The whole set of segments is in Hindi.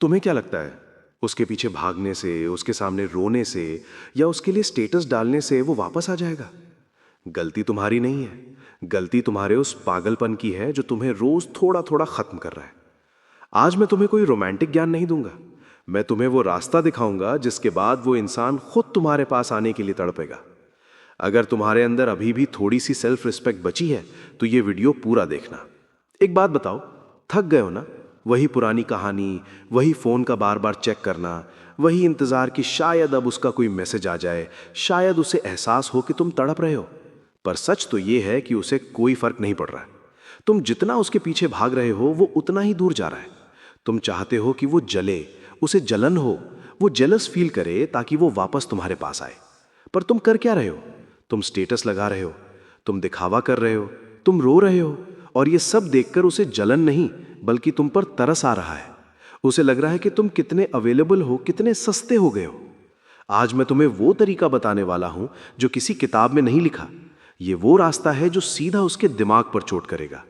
तुम्हें क्या लगता है, उसके पीछे भागने से, उसके सामने रोने से या उसके लिए स्टेटस डालने से वो वापस आ जाएगा? गलती तुम्हारी नहीं है, गलती तुम्हारे उस पागलपन की है जो तुम्हें रोज थोड़ा थोड़ा खत्म कर रहा है। आज मैं तुम्हें कोई रोमांटिक ज्ञान नहीं दूंगा, मैं तुम्हें वो रास्ता दिखाऊंगा जिसके बाद वो इंसान खुद तुम्हारे पास आने के लिए तड़पेगा। अगर तुम्हारे अंदर अभी भी थोड़ी सी सेल्फ रिस्पेक्ट बची है तो ये वीडियो पूरा देखना। एक बात बताओ, थक गए हो ना? वही पुरानी कहानी, वही फोन का बार बार चेक करना, वही इंतजार कि शायद अब उसका कोई मैसेज आ जाए, शायद उसे एहसास हो कि तुम तड़प रहे हो। पर सच तो ये है कि उसे कोई फर्क नहीं पड़ रहा है। तुम जितना उसके पीछे भाग रहे हो वो उतना ही दूर जा रहा है। तुम चाहते हो कि वो जले, उसे जलन हो, वो जेलस फील करे ताकि वो वापस तुम्हारे पास आए। पर तुम कर क्या रहे हो? तुम स्टेटस लगा रहे हो, तुम दिखावा कर रहे हो, तुम रो रहे हो, और ये सब देखकर उसे जलन नहीं बल्कि तुम पर तरस आ रहा है। उसे लग रहा है कि तुम कितने अवेलेबल हो, कितने सस्ते हो गए हो। आज मैं तुम्हें वो तरीका बताने वाला हूं जो किसी किताब में नहीं लिखा। ये वो रास्ता है जो सीधा उसके दिमाग पर चोट करेगा।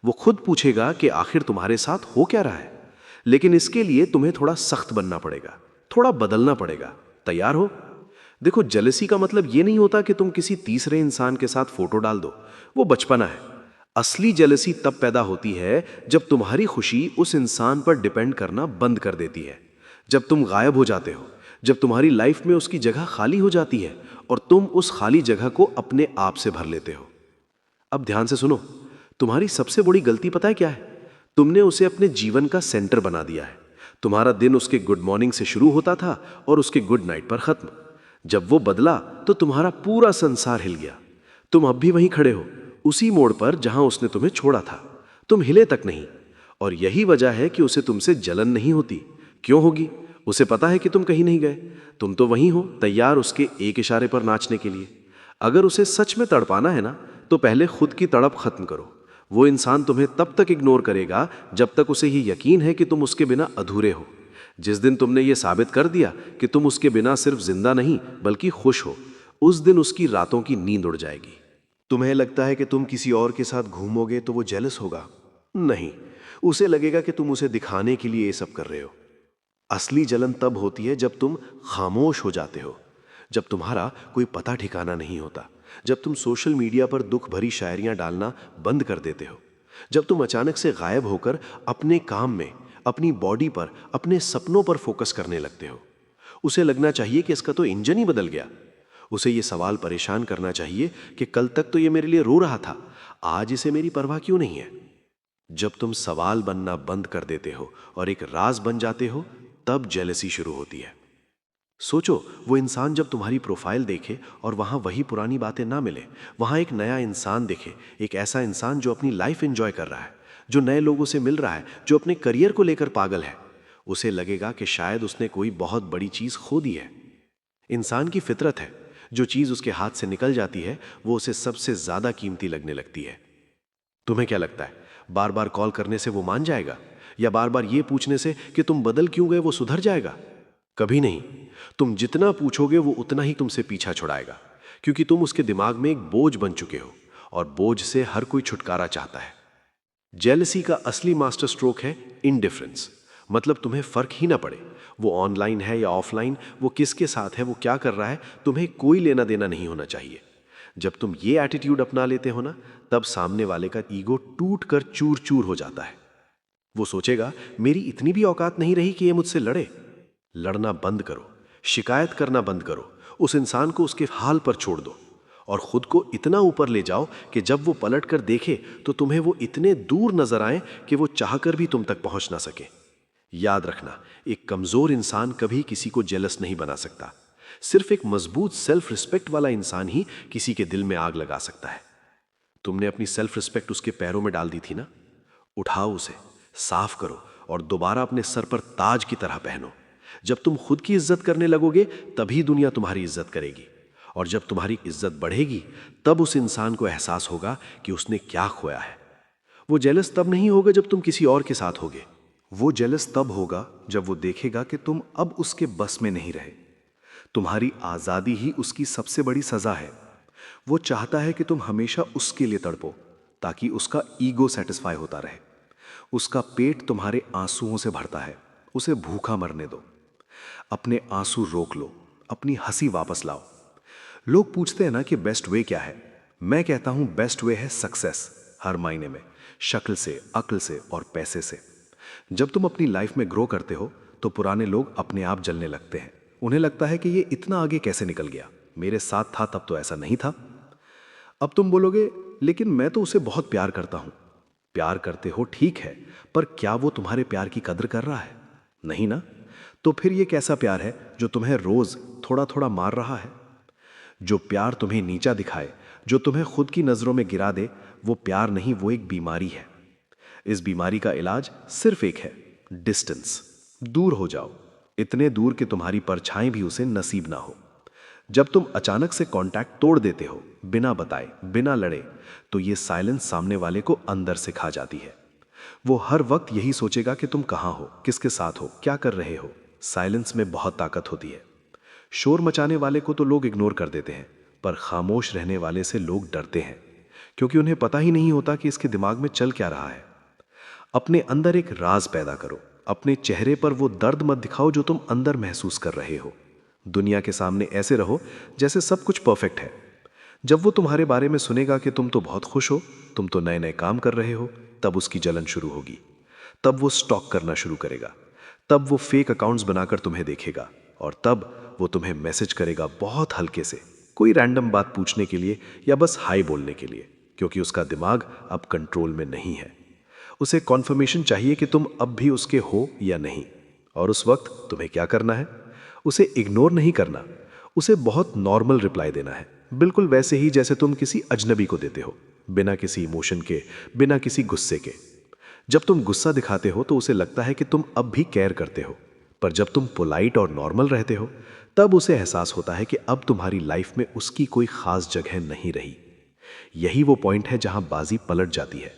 वो खुद पूछेगा कि आखिर तुम्हारे साथ हो क्या रहा है। लेकिन इसके लिए तुम्हें थोड़ा सख्त बनना पड़ेगा, थोड़ा बदलना पड़ेगा। तैयार हो? देखो, जेलसी का मतलब ये नहीं होता कि तुम किसी तीसरे इंसान के साथ फोटो डाल दो, वो बचपना है। असली जेलसी तब पैदा होती है जब तुम्हारी खुशी उस इंसान पर डिपेंड करना बंद कर देती है, जब तुम गायब हो जाते हो, जब तुम्हारी लाइफ में उसकी जगह खाली हो जाती है और तुम उस खाली जगह को अपने आप से भर लेते हो। अब ध्यान से सुनो, तुम्हारी सबसे बड़ी गलती पता है क्या है? तुमने उसे अपने जीवन का सेंटर बना दिया है। तुम्हारा दिन उसके गुड मॉर्निंग से शुरू होता था और उसके गुड नाइट पर खत्म। जब वो बदला तो तुम्हारा पूरा संसार हिल गया। तुम अब भी वहीं खड़े हो, उसी मोड़ पर जहां उसने तुम्हें छोड़ा था। तुम हिले तक नहीं। और यही वजह है कि उसे तुमसे जलन नहीं होती। क्यों होगी? उसे पता है कि तुम कहीं नहीं गए। तुम तो वहीं हो, तैयार उसके एक इशारे पर नाचने के लिए। अगर उसे सच में तड़पाना है ना, तो पहले खुद की तड़प खत्म करो। वो इंसान तुम्हें तब तक इग्नोर करेगा जब तक उसे ये यकीन है कि तुम उसके बिना अधूरे हो। जिस दिन तुमने ये साबित कर दिया कि तुम उसके बिना सिर्फ जिंदा नहीं बल्कि खुश हो, उस दिन उसकी रातों की नींद उड़ जाएगी। तुम्हें लगता है कि तुम किसी और के साथ घूमोगे तो वो जेलस होगा? नहीं, उसे लगेगा कि तुम उसे दिखाने के लिए ये सब कर रहे हो। असली जलन तब होती है जब तुम खामोश हो जाते हो, जब तुम्हारा कोई पता ठिकाना नहीं होता, जब तुम सोशल मीडिया पर दुख भरी शायरियां डालना बंद कर देते हो, जब तुम अचानक से गायब होकर अपने काम में, अपनी बॉडी पर, अपने सपनों पर फोकस करने लगते हो। उसे लगना चाहिए कि इसका तो इंजन ही बदल गया। उसे ये सवाल परेशान करना चाहिए कि कल तक तो ये मेरे लिए रो रहा था, आज इसे मेरी परवाह क्यों नहीं है? जब तुम सवाल बनना बंद कर देते हो और एक राज बन जाते हो, तब जेलसी शुरू होती है। सोचो, वो इंसान जब तुम्हारी प्रोफाइल देखे और वहां वही पुरानी बातें ना मिले, वहां एक नया इंसान देखे, एक ऐसा इंसान जो अपनी लाइफ एंजॉय कर रहा है, जो नए लोगों से मिल रहा है, जो अपने करियर को लेकर पागल है, उसे लगेगा कि शायद उसने कोई बहुत बड़ी चीज खो दी है। इंसान की फितरत है, जो चीज उसके हाथ से निकल जाती है वो उसे सबसे ज्यादा कीमती लगने लगती है। तुम्हें क्या लगता है, बार बार कॉल करने से वो मान जाएगा, या बार बार ये पूछने से कि तुम बदल क्यों गए वो सुधर जाएगा? कभी नहीं। तुम जितना पूछोगे वो उतना ही तुमसे पीछा छुड़ाएगा, क्योंकि तुम उसके दिमाग में एक बोझ बन चुके हो, और बोझ से हर कोई छुटकारा चाहता है। जेलसी का असली मास्टर स्ट्रोक है इनडिफरेंस, मतलब तुम्हें फर्क ही ना पड़े, वो ऑनलाइन है या ऑफलाइन, वो किसके साथ है, वो क्या कर रहा है, तुम्हें कोई लेना देना नहीं होना चाहिए। जब तुम ये एटीट्यूड अपना लेते हो ना, तब सामने वाले का ईगो टूट कर चूर चूर हो जाता है। वो सोचेगा, मेरी इतनी भी औकात नहीं रही कि ये मुझसे लड़े। लड़ना बंद करो, शिकायत करना बंद करो, उस इंसान को उसके हाल पर छोड़ दो, और खुद को इतना ऊपर ले जाओ कि जब वो पलट कर देखे तो तुम्हें वो इतने दूर नजर आए कि वो चाहकर भी तुम तक पहुंच ना सके। याद रखना, एक कमजोर इंसान कभी किसी को जेलस नहीं बना सकता। सिर्फ एक मजबूत सेल्फ रिस्पेक्ट वाला इंसान ही किसी के दिल में आग लगा सकता है। तुमने अपनी सेल्फ रिस्पेक्ट उसके पैरों में डाल दी थी ना? उठाओ उसे, साफ करो और दोबारा अपने सर पर ताज की तरह पहनो। जब तुम खुद की इज्जत करने लगोगे तभी दुनिया तुम्हारी इज्जत करेगी, और जब तुम्हारी इज्जत बढ़ेगी तब उस इंसान को एहसास होगा कि उसने क्या खोया है। वो जेलस तब नहीं होगा जब तुम किसी और के साथ होगे, वो जेलस तब होगा जब वो देखेगा कि तुम अब उसके बस में नहीं रहे। तुम्हारी आजादी ही उसकी सबसे बड़ी सजा है। वो चाहता है कि तुम हमेशा उसके लिए तड़पो, ताकि उसका ईगो सेटिस्फाई होता रहे। उसका पेट तुम्हारे आंसुओं से भरता है उसे भूखा मरने दो। अपने आंसू रोक लो, अपनी हंसी वापस लाओ। लोग पूछते हैं ना कि बेस्ट वे क्या है। मैं कहता हूं बेस्ट वे है सक्सेस, हर मायने में, शक्ल से, अक्ल से और पैसे से। जब तुम अपनी लाइफ में ग्रो करते हो तो पुराने लोग अपने आप जलने लगते हैं। उन्हें लगता है कि ये इतना आगे कैसे निकल गया, मेरे साथ था तब तो ऐसा नहीं था। अब तुम बोलोगे लेकिन मैं तो उसे बहुत प्यार करता हूं। प्यार करते हो ठीक है, पर क्या वो तुम्हारे प्यार की कद्र कर रहा है? नहीं ना। तो फिर ये कैसा प्यार है जो तुम्हें रोज थोड़ा थोड़ा मार रहा है? जो प्यार तुम्हें नीचा दिखाए, जो तुम्हें खुद की नजरों में गिरा दे, वो प्यार नहीं, वो एक बीमारी है। इस बीमारी का इलाज सिर्फ एक है, डिस्टेंस। दूर हो जाओ, इतने दूर कि तुम्हारी परछाई भी उसे नसीब ना हो। जब तुम अचानक से कांटेक्ट तोड़ देते हो, बिना बताए, बिना लड़े, तो ये साइलेंस सामने वाले को अंदर से खा जाती है। वो हर वक्त यही सोचेगा कि तुम कहाँ हो, किसके साथ हो, क्या कर रहे हो। साइलेंस में बहुत ताकत होती है। शोर मचाने वाले को तो लोग इग्नोर कर देते हैं, पर खामोश रहने वाले से लोग डरते हैं, क्योंकि उन्हें पता ही नहीं होता कि इसके दिमाग में चल क्या रहा है। अपने अंदर एक राज पैदा करो। अपने चेहरे पर वो दर्द मत दिखाओ जो तुम अंदर महसूस कर रहे हो। दुनिया के सामने ऐसे रहो जैसे सब कुछ परफेक्ट है। जब वो तुम्हारे बारे में सुनेगा कि तुम तो बहुत खुश हो, तुम तो नए नए काम कर रहे हो, तब उसकी जलन शुरू होगी। तब वो स्टॉक करना शुरू करेगा। तब वो फेक अकाउंट्स बनाकर तुम्हें देखेगा। और तब वो तुम्हें मैसेज करेगा बहुत हल्के से, कोई रैंडम बात पूछने के लिए या बस हाय बोलने के लिए, क्योंकि उसका दिमाग अब कंट्रोल में नहीं है। उसे कॉन्फर्मेशन चाहिए कि तुम अब भी उसके हो या नहीं। और उस वक्त तुम्हें क्या करना है? उसे इग्नोर नहीं करना, उसे बहुत नॉर्मल रिप्लाई देना है, बिल्कुल वैसे ही जैसे तुम किसी अजनबी को देते हो, बिना किसी इमोशन के, बिना किसी गुस्से के। जब तुम गुस्सा दिखाते हो तो उसे लगता है कि तुम अब भी केयर करते हो, पर जब तुम पोलाइट और नॉर्मल रहते हो, तब उसे एहसास होता है कि अब तुम्हारी लाइफ में उसकी कोई खास जगह नहीं रही। यही वो पॉइंट है जहां बाजी पलट जाती है।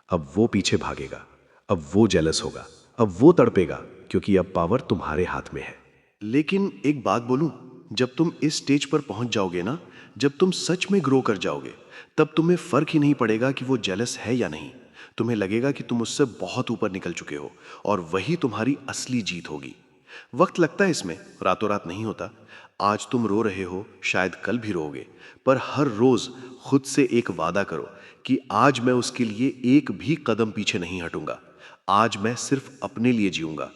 अब वो पीछे भागेगा, अब वो जेलस होगा, अब वो तड़पेगा, क्योंकि अब पावर तुम्हारे हाथ में है। लेकिन एक बात बोलूं, जब तुम इस स्टेज पर पहुंच जाओगे ना, जब तुम सच में ग्रो कर जाओगे, तब तुम्हें फर्क ही नहीं पड़ेगा कि वो जेलस है या नहीं। तुम्हें लगेगा कि तुम उससे बहुत ऊपर निकल चुके हो और वही तुम्हारी असली जीत होगी। वक्त लगता है इसमें, रातों रात नहीं होता। आज तुम रो रहे हो, शायद कल भी रोओगे, पर हर रोज खुद से एक वादा करो कि आज मैं उसके लिए एक भी कदम पीछे नहीं हटूंगा। आज मैं सिर्फ अपने लिए जीऊंगा।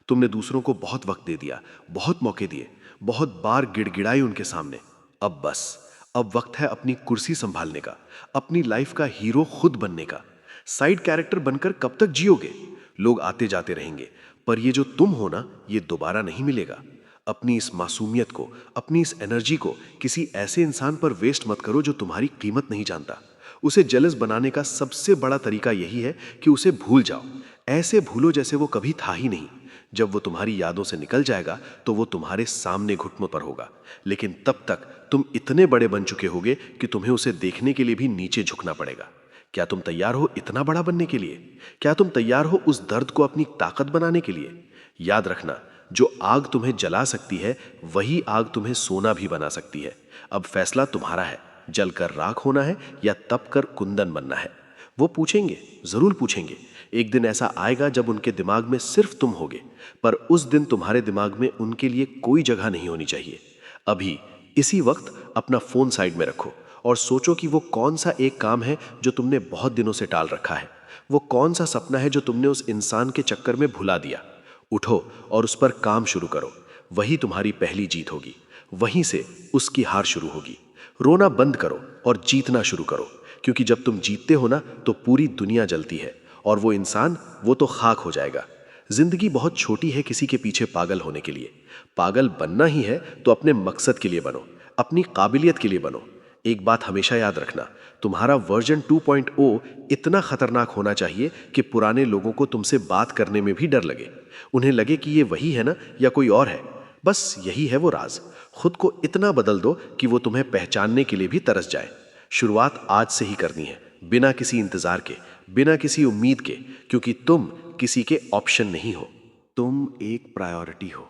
तुमने दूसरों को बहुत वक्त दे दिया, बहुत मौके दिए, बहुत बार गिड़गिड़ाई उनके सामने। अब बस, अब वक्त है अपनी कुर्सी संभालने का, अपनी लाइफ का हीरो खुद बनने का। साइड कैरेक्टर बनकर कब तक जियोगे? लोग आते जाते रहेंगे, पर ये जो तुम हो ना, ये दोबारा नहीं मिलेगा। अपनी इस मासूमियत को, अपनी इस एनर्जी को किसी ऐसे इंसान पर वेस्ट मत करो जो तुम्हारी कीमत नहीं जानता। उसे जेलस बनाने का सबसे बड़ा तरीका यही है कि उसे भूल जाओ। ऐसे भूलो जैसे वो कभी था ही नहीं। जब वो तुम्हारी यादों से निकल जाएगा तो वो तुम्हारे सामने घुटनों पर होगा, लेकिन तब तक तुम इतने बड़े बन चुके होगे कि तुम्हें उसे देखने के लिए भी नीचे झुकना पड़ेगा। क्या तुम तैयार हो इतना बड़ा बनने के लिए? क्या तुम तैयार हो उस दर्द को अपनी ताकत बनाने के लिए? याद रखना, जो आग तुम्हें जला सकती है, वही आग तुम्हें सोना भी बना सकती है। अब फैसला तुम्हारा है, जलकर राख होना है या तप कर कुंदन बनना है। वो पूछेंगे, जरूर पूछेंगे। एक दिन ऐसा आएगा जब उनके दिमाग में सिर्फ तुम होगे, पर उस दिन तुम्हारे दिमाग में उनके लिए कोई जगह नहीं होनी चाहिए। अभी इसी वक्त अपना फोन साइड में रखो और सोचो कि वो कौन सा एक काम है जो तुमने बहुत दिनों से टाल रखा है। वो कौन सा सपना है जो तुमने उस इंसान के चक्कर में भुला दिया। उठो और उस पर काम शुरू करो। वही तुम्हारी पहली जीत होगी। वहीं से उसकी हार शुरू होगी। रोना बंद करो और जीतना शुरू करो, क्योंकि जब तुम जीतते हो ना, तो पूरी दुनिया जलती है और वो इंसान, वो तो खाक हो जाएगा। जिंदगी बहुत छोटी है किसी के पीछे पागल होने के लिए। पागल बनना ही है तो अपने मकसद के लिए बनो, अपनी काबिलियत के लिए बनो। एक बात हमेशा याद रखना, तुम्हारा वर्जन 2.0 इतना खतरनाक होना चाहिए कि पुराने लोगों को तुमसे बात करने में भी डर लगे। उन्हें लगे कि ये वही है ना, या कोई और है। बस यही है वो राज। खुद को इतना बदल दो कि वो तुम्हें पहचानने के लिए भी तरस जाए। शुरुआत आज से ही करनी है, बिना किसी इंतजार के, बिना किसी उम्मीद के, क्योंकि तुम किसी के ऑप्शन नहीं हो। तुम एक प्रायोरिटी हो,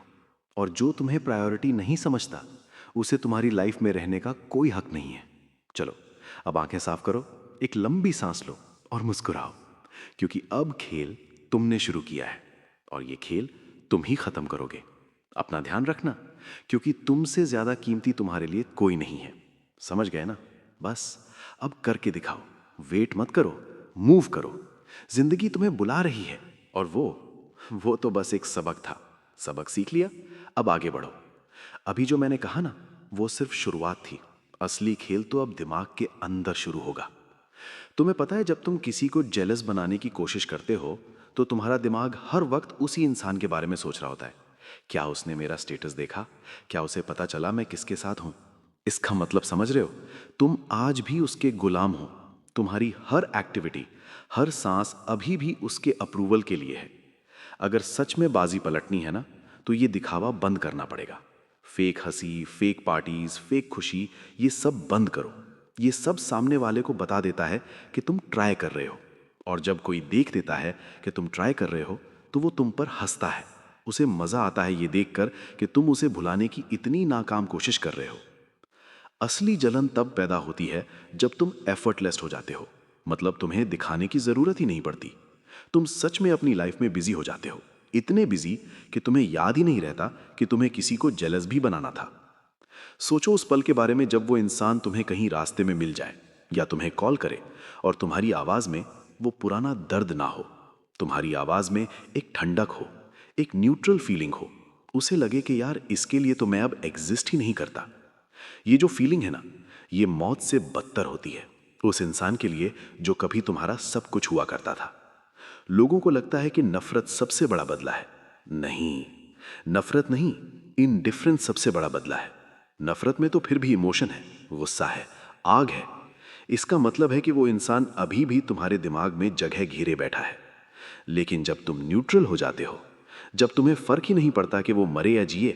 और जो तुम्हें प्रायोरिटी नहीं समझता, उसे तुम्हारी लाइफ में रहने का कोई हक नहीं है। चलो, अब आंखें साफ करो, एक लंबी सांस लो और मुस्कुराओ, क्योंकि अब खेल तुमने शुरू किया है और ये खेल तुम ही खत्म करोगे। अपना ध्यान रखना, क्योंकि तुमसे ज्यादा कीमती तुम्हारे लिए कोई नहीं है। समझ गए ना? बस अब करके दिखाओ। वेट मत करो, मूव करो। जिंदगी तुम्हें बुला रही है, और वो तो बस एक सबक था। सबक सीख लिया, अब आगे बढ़ो। अभी जो मैंने कहा ना, वो सिर्फ शुरुआत थी। असली खेल तो अब दिमाग के अंदर शुरू होगा। तुम्हें पता है, जब तुम किसी को जेलस बनाने की कोशिश करते हो तो तुम्हारा दिमाग हर वक्त उसी इंसान के बारे में सोच रहा होता है। क्या उसने मेरा स्टेटस देखा? क्या उसे पता चला मैं किसके साथ हूं? इसका मतलब समझ रहे हो? तुम आज भी उसके गुलाम हो। तुम्हारी हर एक्टिविटी, हर सांस अभी भी उसके अप्रूवल के लिए है। अगर सच में बाजी पलटनी है ना, तो ये दिखावा बंद करना पड़ेगा। फेक हंसी, फेक पार्टीज, फेक खुशी, ये सब बंद करो। ये सब सामने वाले को बता देता है कि तुम ट्राई कर रहे हो। और जब कोई देख देता है कि तुम ट्राई कर रहे हो, तो वो तुम पर हंसता है। उसे मजा आता है ये देखकर कि तुम उसे भुलाने की इतनी नाकाम कोशिश कर रहे हो। असली जलन तब पैदा होती है जब तुम एफर्टलेस हो जाते हो। मतलब तुम्हें दिखाने की जरूरत ही नहीं पड़ती। तुम सच में अपनी लाइफ में बिजी हो जाते हो, इतने बिजी कि तुम्हें याद ही नहीं रहता कि तुम्हें किसी को जेलस भी बनाना था। सोचो उस पल के बारे में जब वो इंसान तुम्हें कहीं रास्ते में मिल जाए या तुम्हें कॉल करे और तुम्हारी आवाज में वो पुराना दर्द ना हो। तुम्हारी आवाज में एक ठंडक हो, एक न्यूट्रल फीलिंग हो। उसे लगे कि यार, इसके लिए तो मैं अब एग्जिस्ट ही नहीं करता। ये जो फीलिंग है ना, ये मौत से बदतर होती है उस इंसान के लिए जो कभी तुम्हारा सब कुछ हुआ करता था। लोगों को लगता है कि नफरत सबसे बड़ा बदला है। नहीं, नफरत नहीं, इनडिफरेंस सबसे बड़ा बदला है। नफरत में तो फिर भी इमोशन है, गुस्सा है, आग है। इसका मतलब है कि वो इंसान अभी भी तुम्हारे दिमाग में जगह घेरे बैठा है। लेकिन जब तुम न्यूट्रल हो जाते हो, जब तुम्हें फर्क ही नहीं पड़ता कि वो मरे या जिए,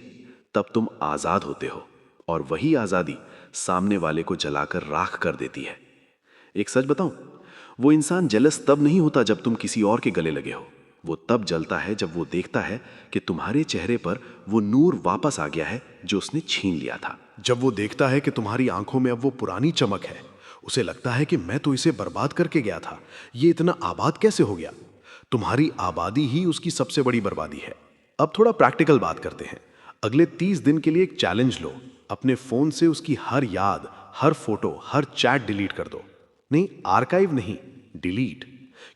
तब तुम आजाद होते हो। और वही आजादी सामने वाले को जलाकर राख कर देती है। एक सच बताऊं, वो इंसान जेलस तब नहीं होता जब तुम किसी और के गले लगे हो। वो तब जलता है जब वो देखता है कि तुम्हारे चेहरे पर वो नूर वापस आ गया है जो उसने छीन लिया था। जब वो देखता है कि तुम्हारी आंखों में अब वो पुरानी चमक है, उसे लगता है कि मैं तो इसे बर्बाद करके गया था, ये इतना आबाद कैसे हो गया? तुम्हारी आबादी ही उसकी सबसे बड़ी बर्बादी है। अब थोड़ा प्रैक्टिकल बात करते हैं। अगले 30 दिन के लिए एक चैलेंज लो। अपने फोन से उसकी हर याद, हर फोटो, हर चैट डिलीट कर दो। नहीं, आर्काइव नहीं, डिलीट।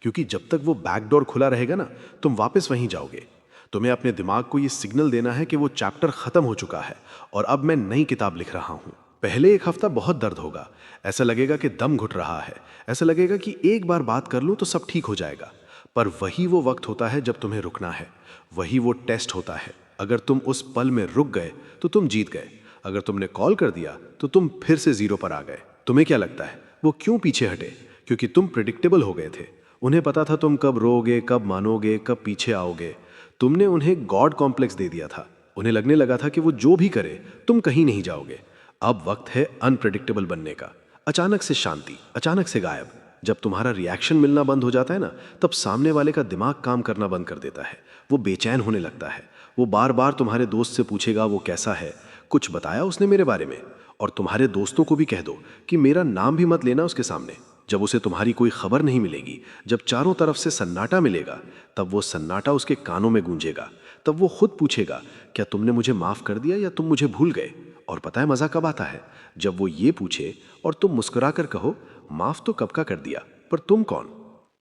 क्योंकि जब तक वो बैकडोर खुला रहेगा ना, तुम वापस वहीं जाओगे। तुम्हें अपने दिमाग को ये सिग्नल देना है कि वो चैप्टर खत्म हो चुका है और अब मैं नई किताब लिख रहा हूं। पहले एक हफ्ता बहुत दर्द होगा, ऐसा लगेगा कि दम घुट रहा है, ऐसा लगेगा कि एक बार बात कर लूं तो सब ठीक हो जाएगा। पर वही वो वक्त होता है जब तुम्हें रुकना है। वही वो टेस्ट होता है। अगर तुम उस पल में रुक गए तो तुम जीत गए। अगर तुमने कॉल कर दिया तो तुम फिर से जीरो पर आ गए। तुम्हें क्या लगता है वो क्यों पीछे हटे? क्योंकि तुम प्रिडिक्टेबल हो गए थे। उन्हें पता था तुम कब रोओगे, कब मानोगे, कब पीछे आओगे। तुमने उन्हें गॉड कॉम्प्लेक्स दे दिया था। उन्हें लगने लगा था कि वो जो भी करे तुम कहीं नहीं जाओगे। अब वक्त है अनप्रेडिक्टेबल बनने का। अचानक से शांति, अचानक से गायब। जब तुम्हारा रिएक्शन मिलना बंद हो जाता है ना, तब सामने वाले का दिमाग काम करना बंद कर देता है। वो बेचैन होने लगता है। वो बार बार तुम्हारे दोस्त से पूछेगा वो कैसा है, कुछ बताया उसने मेरे बारे में। और तुम्हारे दोस्तों को भी कह दो कि मेरा नाम भी मत लेना उसके सामने। जब उसे तुम्हारी कोई खबर नहीं मिलेगी, जब चारों तरफ से सन्नाटा मिलेगा, तब वो सन्नाटा उसके कानों में गूंजेगा। तब वो खुद पूछेगा, क्या तुमने मुझे माफ कर दिया या तुम मुझे भूल गए? और पता है मजा कब आता है? जब वो ये पूछे और तुम मुस्कुरा कर कहो, माफ तो कब का कर दिया, पर तुम कौन?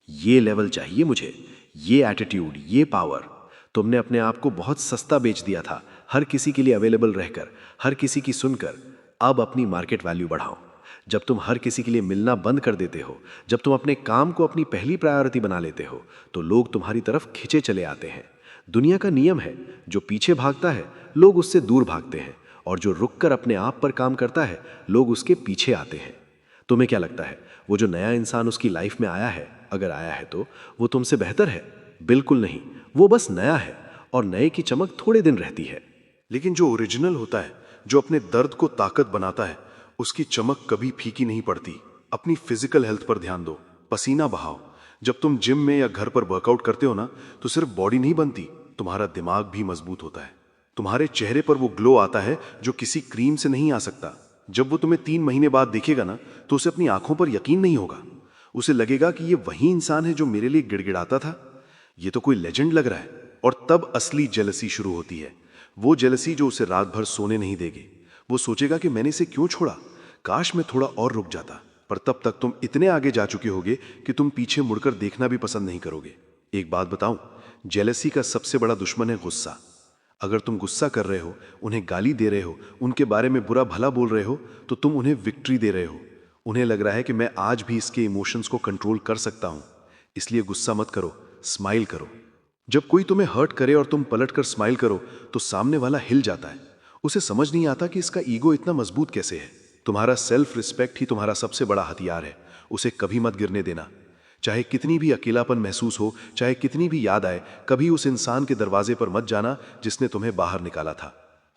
ये लेवल चाहिए मुझे, ये एटीट्यूड, ये पावर। तुमने अपने आप को बहुत सस्ता बेच दिया था, हर किसी के लिए अवेलेबल रहकर, हर किसी की सुनकर। अब अपनी मार्केट वैल्यू बढ़ाओ। जब तुम हर किसी के लिए मिलना बंद कर देते हो, जब तुम अपने काम को अपनी पहली प्रायोरिटी बना लेते हो, तो लोग तुम्हारी तरफ खिंचे चले आते हैं। दुनिया का नियम है, जो पीछे भागता है लोग उससे दूर भागते हैं, और जो रुककर अपने आप पर काम करता है लोग उसके पीछे आते हैं। तुम्हें क्या लगता है वो जो नया इंसान उसकी लाइफ में आया है, अगर आया है तो वो तुमसे बेहतर है? बिल्कुल नहीं, वो बस नया है और नए की चमक थोड़े दिन रहती है। लेकिन जो ओरिजिनल होता है, जो अपने दर्द को ताकत बनाता है, उसकी चमक कभी फीकी नहीं पड़ती। अपनी फिजिकल हेल्थ पर ध्यान दो, पसीना बहाओ। जब तुम जिम में या घर पर वर्कआउट करते हो ना, तो सिर्फ बॉडी नहीं बनती, तुम्हारा दिमाग भी मजबूत होता है। तुम्हारे चेहरे पर वो ग्लो आता है जो किसी क्रीम से नहीं आ सकता। जब वो तुम्हें 3 महीने बाद देखेगा ना, तो उसे अपनी आंखों पर यकीन नहीं होगा। उसे लगेगा कि ये वही इंसान है जो मेरे लिए गिड़गिड़ाता था। ये तो कोई लेजेंड लग रहा है। और तब असली जेलसी शुरू होती है। वो जेलसी जो उसे रात भर सोने नहीं देगी। वो सोचेगा कि मैंने इसे क्यों छोड़ा, काश मैं थोड़ा और रुक जाता। पर तब तक तुम इतने आगे जा चुके होगे कि तुम पीछे मुड़कर देखना भी पसंद नहीं करोगे। एक बात बताऊं, जेलसी का सबसे बड़ा दुश्मन है गुस्सा। अगर तुम गुस्सा कर रहे हो, उन्हें गाली दे रहे हो, उनके बारे में बुरा भला बोल रहे हो, तो तुम उन्हें विक्ट्री दे रहे हो। उन्हें लग रहा है कि मैं आज भी इसके इमोशंस को कंट्रोल कर सकता हूं। इसलिए गुस्सा मत करो, स्माइल करो। जब कोई तुम्हें हर्ट करे और तुम पलटकर स्माइल करो तो सामने वाला हिल जाता है। उसे समझ नहीं आता कि इसका ईगो इतना मजबूत कैसे है। तुम्हारा सेल्फ रिस्पेक्ट ही तुम्हारा सबसे बड़ा हथियार है। उसे कभी मत गिरने देना। चाहे कितनी भी अकेलापन महसूस हो, चाहे कितनी भी याद आए, कभी उस इंसान के दरवाजे पर मत जाना जिसने तुम्हें बाहर निकाला था।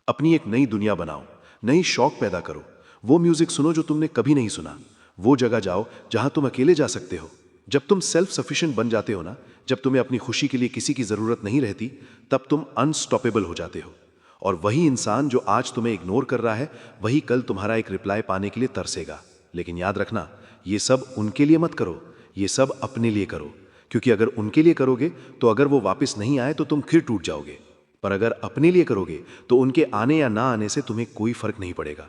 अपनी एक नई दुनिया बनाओ, नई शौक पैदा करो। वो म्यूजिक सुनो जो तुमने कभी नहीं सुना। वो जगह जाओ जहां तुम अकेले जा सकते हो। जब तुम सेल्फ सफिशिएंट बन जाते हो ना, जब तुम्हें अपनी खुशी के लिए किसी की जरूरत नहीं रहती, तब तुम अनस्टॉपेबल हो जाते हो। और वही इंसान जो आज तुम्हें इग्नोर कर रहा है, वही कल तुम्हारा एक रिप्लाई पाने के लिए तरसेगा। लेकिन याद रखना, ये सब उनके लिए मत करो, ये सब अपने लिए करो। क्योंकि अगर उनके लिए करोगे तो अगर वो वापस नहीं आए तो तुम फिर टूट जाओगे। पर अगर अपने लिए करोगे तो उनके आने या ना आने से तुम्हें कोई फर्क नहीं पड़ेगा।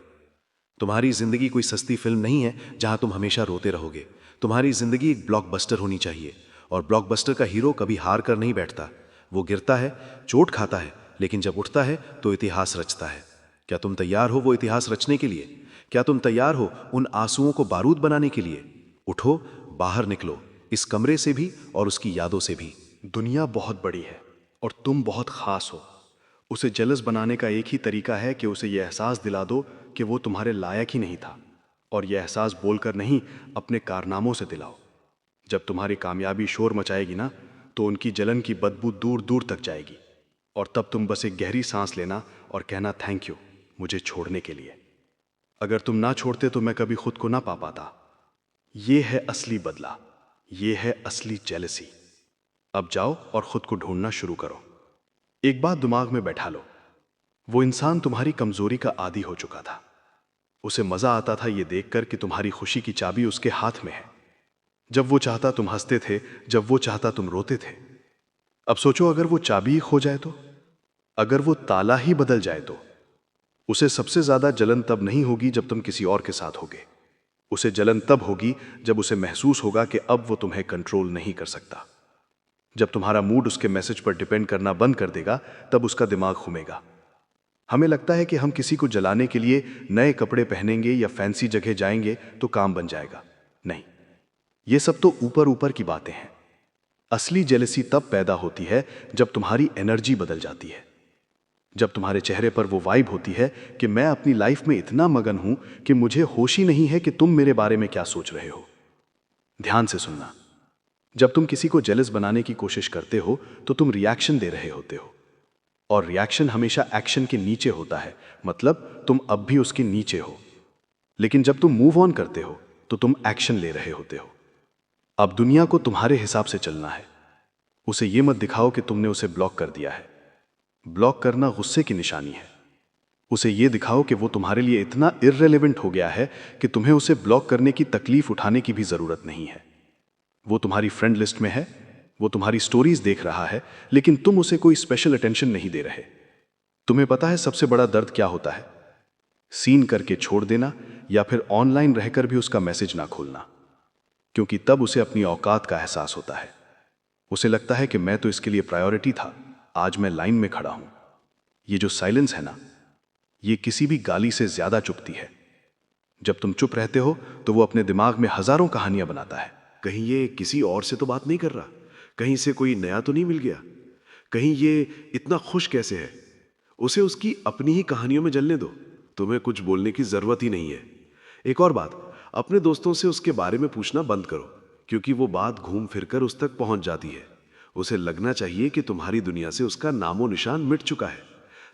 तुम्हारी जिंदगी कोई सस्ती फिल्म नहीं है जहां तुम हमेशा रोते रहोगे। तुम्हारी जिंदगी एक ब्लॉकबस्टर होनी चाहिए। और ब्लॉकबस्टर का हीरो कभी हार कर नहीं बैठता। वो गिरता है, चोट खाता है, लेकिन जब उठता है तो इतिहास रचता है। क्या तुम तैयार हो वो इतिहास रचने के लिए? क्या तुम तैयार हो उन आंसुओं को बारूद बनाने के लिए? उठो, बाहर निकलो, इस कमरे से भी और उसकी यादों से भी। दुनिया बहुत बड़ी है और तुम बहुत खास हो। उसे जेलस बनाने का एक ही तरीका है कि उसे यह एहसास दिला दो कि वो तुम्हारे लायक ही नहीं था। और यह एहसास बोलकर नहीं, अपने कारनामों से दिलाओ। जब तुम्हारी कामयाबी शोर मचाएगी ना, तो उनकी जलन की बदबू दूर दूर तक जाएगी। और तब तुम बस एक गहरी सांस लेना और कहना, थैंक यू मुझे छोड़ने के लिए। अगर तुम ना छोड़ते तो मैं कभी खुद को ना पा पाता। ये है असली बदला, ये है असली जेलसी। अब जाओ और खुद को ढूंढना शुरू करो। एक बात दिमाग में बैठा लो, वो इंसान तुम्हारी कमजोरी का आदी हो चुका था। उसे मजा आता था ये देखकर कि तुम्हारी खुशी की चाबी उसके हाथ में है। जब वो चाहता तुम हंसते थे, जब वो चाहता तुम रोते थे। अब सोचो, अगर वो चाबी ही खो जाए तो, अगर वो ताला ही बदल जाए तो? उसे सबसे ज्यादा जलन तब नहीं होगी जब तुम किसी और के साथ होगे। उसे जलन तब होगी जब उसे महसूस होगा कि अब वो तुम्हें कंट्रोल नहीं कर सकता। जब तुम्हारा मूड उसके मैसेज पर डिपेंड करना बंद कर देगा, तब उसका दिमाग घूमेगा। हमें लगता है कि हम किसी को जलाने के लिए नए कपड़े पहनेंगे या फैंसी जगह जाएंगे तो काम बन जाएगा। नहीं, ये सब तो ऊपर ऊपर की बातें हैं। असली जेलसी तब पैदा होती है जब तुम्हारी एनर्जी बदल जाती है। जब तुम्हारे चेहरे पर वो वाइब होती है कि मैं अपनी लाइफ में इतना मगन हूं कि मुझे होश ही नहीं है कि तुम मेरे बारे में क्या सोच रहे हो। ध्यान से सुनना, जब तुम किसी को जेलस बनाने की कोशिश करते हो तो तुम रिएक्शन दे रहे होते हो। और रिएक्शन हमेशा एक्शन के नीचे होता है, मतलब तुम अब भी उसके नीचे हो। लेकिन जब तुम मूव ऑन करते हो तो तुम एक्शन ले रहे होते हो। अब दुनिया को तुम्हारे हिसाब से चलना है। उसे ये मत दिखाओ कि तुमने उसे ब्लॉक कर दिया है। ब्लॉक करना गुस्से की निशानी है। उसे ये दिखाओ कि वो तुम्हारे लिए इतना इर्रेलेवेंट हो गया है कि तुम्हें उसे ब्लॉक करने की तकलीफ उठाने की भी जरूरत नहीं है। वो तुम्हारी फ्रेंड लिस्ट में है, वो तुम्हारी स्टोरीज देख रहा है, लेकिन तुम उसे कोई स्पेशल अटेंशन नहीं दे रहे। तुम्हें पता है सबसे बड़ा दर्द क्या होता है? सीन करके छोड़ देना या फिर ऑनलाइन रहकर भी उसका मैसेज ना खोलना। क्योंकि तब उसे अपनी औकात का एहसास होता है। उसे लगता है कि मैं तो इसके लिए प्रायोरिटी था, आज मैं लाइन में खड़ा हूं। ये जो साइलेंस है ना, ये किसी भी गाली से ज्यादा चुभती है। जब तुम चुप रहते हो तो वो अपने दिमाग में हजारों कहानियां बनाता है। कहीं ये किसी और से तो बात नहीं कर रहा, कहीं से कोई नया तो नहीं मिल गया, कहीं ये इतना खुश कैसे है। उसे उसकी अपनी ही कहानियों में जलने दो, तुम्हें कुछ बोलने की जरूरत ही नहीं है। एक और बात, अपने दोस्तों से उसके बारे में पूछना बंद करो, क्योंकि वो बात घूम फिरकर उस तक पहुंच जाती है। उसे लगना चाहिए कि तुम्हारी दुनिया से उसका नामो निशान मिट चुका है।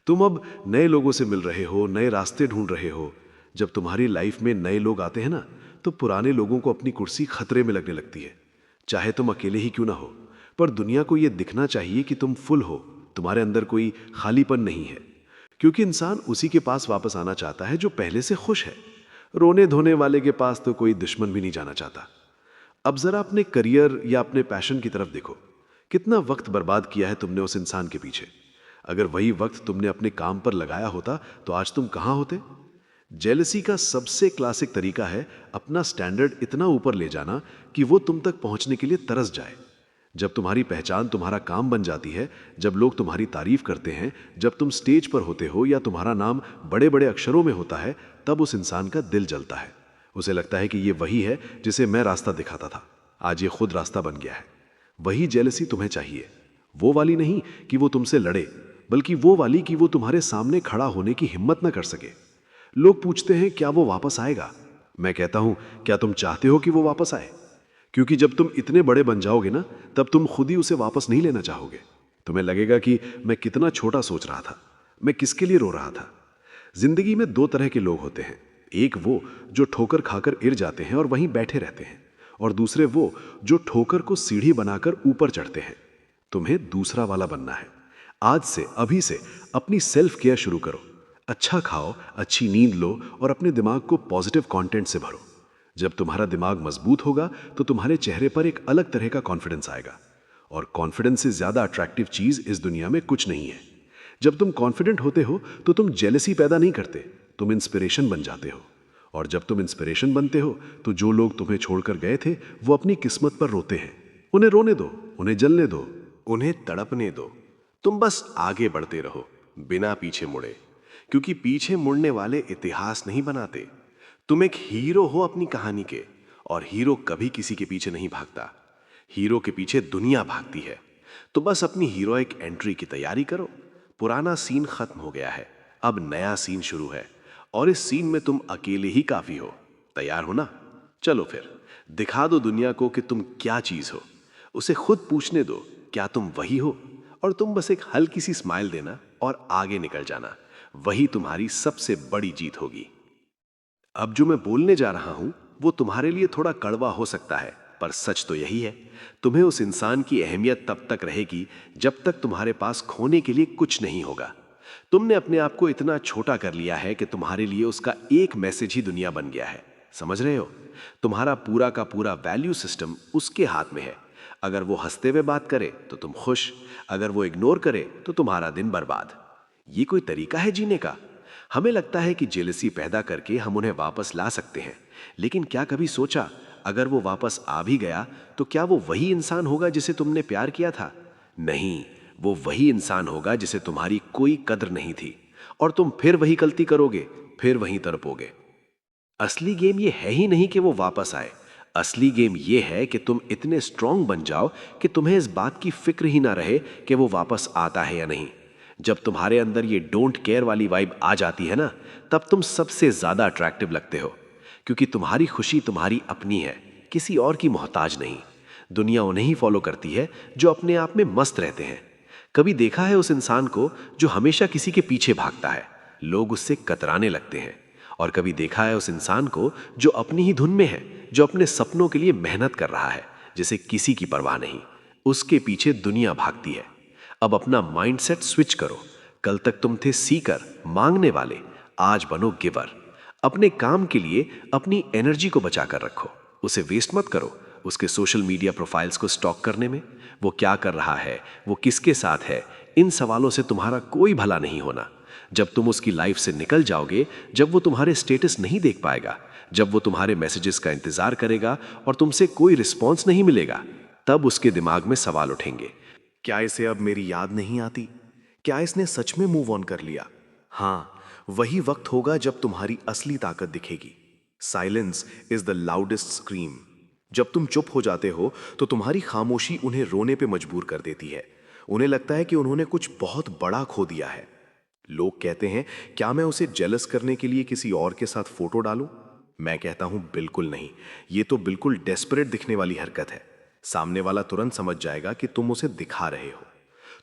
तुम अब नए लोगों से मिल रहे हो, नए रास्ते ढूंढ रहे हो। जब तुम्हारी लाइफ में नए लोग आते हैं ना, तो पुराने लोगों को अपनी कुर्सी खतरे में लगने लगती है। चाहे तुम अकेले ही क्यों ना हो, पर दुनिया को यह दिखना चाहिए कि तुम फुल हो, तुम्हारे अंदर कोई खालीपन नहीं है। क्योंकि इंसान उसी के पास वापस आना चाहता है जो पहले से खुश है। रोने धोने वाले के पास तो कोई दुश्मन भी नहीं जाना चाहता। अब जरा अपने करियर या अपने पैशन की तरफ देखो। कितना वक्त बर्बाद किया है तुमने उस इंसान के पीछे। अगर वही वक्त तुमने अपने काम पर लगाया होता तो आज तुम कहाँ होते। जेलसी का सबसे क्लासिक तरीका है अपना स्टैंडर्ड इतना ऊपर ले जाना कि वो तुम तक पहुंचने के लिए तरस जाए। जब तुम्हारी पहचान तुम्हारा काम बन जाती है, जब लोग तुम्हारी तारीफ करते हैं, जब तुम स्टेज पर होते हो या तुम्हारा नाम बड़े बड़े अक्षरों में होता है, तब उस इंसान का दिल जलता है। उसे लगता है कि ये वही है जिसे मैं रास्ता दिखाता था, आज ये खुद रास्ता बन गया है। वही जेलसी तुम्हें चाहिए, वो वाली नहीं कि वो तुमसे लड़े, बल्कि वो वाली कि वो तुम्हारे सामने खड़ा होने की हिम्मत न कर सके। लोग पूछते हैं क्या वो वापस आएगा। मैं कहता हूं क्या तुम चाहते हो कि वो वापस आए? क्योंकि जब तुम इतने बड़े बन जाओगे ना, तब तुम खुद ही उसे वापस नहीं लेना चाहोगे। तुम्हें लगेगा कि मैं कितना छोटा सोच रहा था, मैं किसके लिए रो रहा था। जिंदगी में दो तरह के लोग होते हैं, एक वो जो ठोकर खाकर गिर जाते हैं और वहीं बैठे रहते हैं, और दूसरे वो जो ठोकर को सीढ़ी बनाकर ऊपर चढ़ते हैं। तुम्हें दूसरा वाला बनना है। आज से, अभी से अपनी सेल्फ केयर शुरू करो। अच्छा खाओ, अच्छी नींद लो और अपने दिमाग को पॉजिटिव कंटेंट से भरो। जब तुम्हारा दिमाग मजबूत होगा तो तुम्हारे चेहरे पर एक अलग तरह का कॉन्फिडेंस आएगा, और कॉन्फिडेंस से ज्यादा अट्रैक्टिव चीज इस दुनिया में कुछ नहीं है। जब तुम कॉन्फिडेंट होते हो तो तुम जेलसी पैदा नहीं करते, तुम इंस्पिरेशन बन जाते हो। और जब तुम इंस्पिरेशन बनते हो तो जो लोग तुम्हें छोड़कर गए थे वो अपनी किस्मत पर रोते हैं। उन्हें रोने दो, उन्हें जलने दो, उन्हें तड़पने दो। तुम बस आगे बढ़ते रहो बिना पीछे मुड़े, क्योंकि पीछे मुड़ने वाले इतिहास नहीं बनाते। तुम एक हीरो हो अपनी कहानी के, और हीरो कभी किसी के पीछे नहीं भागता। हीरो के पीछे दुनिया भागती है। तो बस अपनी हीरोइक एंट्री की तैयारी करो। पुराना सीन खत्म हो गया है, अब नया सीन शुरू है, और इस सीन में तुम अकेले ही काफी हो। तैयार हो ना? चलो फिर दिखा दो दुनिया को कि तुम क्या चीज हो। उसे खुद पूछने दो क्या तुम वही हो, और तुम बस एक हल्की सी स्माइल देना और आगे निकल जाना। वही तुम्हारी सबसे बड़ी जीत होगी। अब जो मैं बोलने जा रहा हूं वो तुम्हारे लिए थोड़ा कड़वा हो सकता है, पर सच तो यही है। तुम्हें उस इंसान की अहमियत तब तक रहेगी जब तक तुम्हारे पास खोने के लिए कुछ नहीं होगा। तुमने अपने आप को इतना छोटा कर लिया है कि तुम्हारे लिए उसका एक मैसेज ही दुनिया बन गया है। समझ रहे हो? तुम्हारा पूरा का पूरा वैल्यू सिस्टम उसके हाथ में है। अगर वो हंसते हुए बात करे तो तुम खुश, अगर वो इग्नोर करे तो तुम्हारा दिन बर्बाद। ये कोई तरीका है जीने का? हमें लगता है कि जेलसी पैदा करके हम उन्हें वापस ला सकते हैं, लेकिन क्या कभी सोचा अगर वो वापस आ भी गया तो क्या वो वही इंसान होगा जिसे तुमने प्यार किया था? नहीं, वो वही इंसान होगा जिसे तुम्हारी कोई कद्र नहीं थी, और तुम फिर वही गलती करोगे, फिर वहीं तड़पोगे। असली गेम ये है ही नहीं कि वो वापस आए। असली गेम ये है कि तुम इतने स्ट्रांग बन जाओ कि तुम्हें इस बात की फिक्र ही ना रहे कि वो वापस आता है या नहीं। जब तुम्हारे अंदर ये डोंट केयर वाली वाइब आ जाती है ना, तब तुम सबसे ज्यादा अट्रैक्टिव लगते हो, क्योंकि तुम्हारी खुशी तुम्हारी अपनी है, किसी और की मोहताज नहीं। दुनिया उन्हें ही फॉलो करती है जो अपने आप में मस्त रहते हैं। कभी देखा है उस इंसान को जो हमेशा किसी के पीछे भागता है, लोग उससे कतराने लगते हैं। और कभी देखा है उस इंसान को जो अपनी ही धुन में है, जो अपने सपनों के लिए मेहनत कर रहा है, जिसे किसी की परवाह नहीं, उसके पीछे दुनिया भागती है। अब अपना माइंडसेट स्विच करो। कल तक तुम थे सीकर, मांगने वाले, आज बनो गिवर। अपने काम के लिए अपनी एनर्जी को बचा कर रखो, उसे वेस्ट मत करो उसके सोशल मीडिया प्रोफाइल्स को स्टॉक करने में। वो क्या कर रहा है, वो किसके साथ है, इन सवालों से तुम्हारा कोई भला नहीं होना। जब तुम उसकी लाइफ से निकल जाओगे, जब वो तुम्हारे स्टेटस नहीं देख पाएगा, जब वो तुम्हारे मैसेजेस का इंतजार करेगा और तुमसे कोई रिस्पॉन्स नहीं मिलेगा, तब उसके दिमाग में सवाल उठेंगे, क्या इसे अब मेरी याद नहीं आती? क्या इसने सच में मूव ऑन कर लिया? हाँ, वही वक्त होगा जब तुम्हारी असली ताकत दिखेगी। Silence is the loudest scream. जब तुम चुप हो जाते हो तो तुम्हारी खामोशी उन्हें रोने पे मजबूर कर देती है। उन्हें लगता है कि उन्होंने कुछ बहुत बड़ा खो दिया है। लोग कहते हैं क्या मैं उसे जेलस करने के लिए किसी और के साथ फोटो डालूं? मैं कहता हूं बिल्कुल नहीं। ये तो बिल्कुल डेस्परेट दिखने वाली हरकत है। सामने वाला तुरंत समझ जाएगा कि तुम उसे दिखा रहे हो।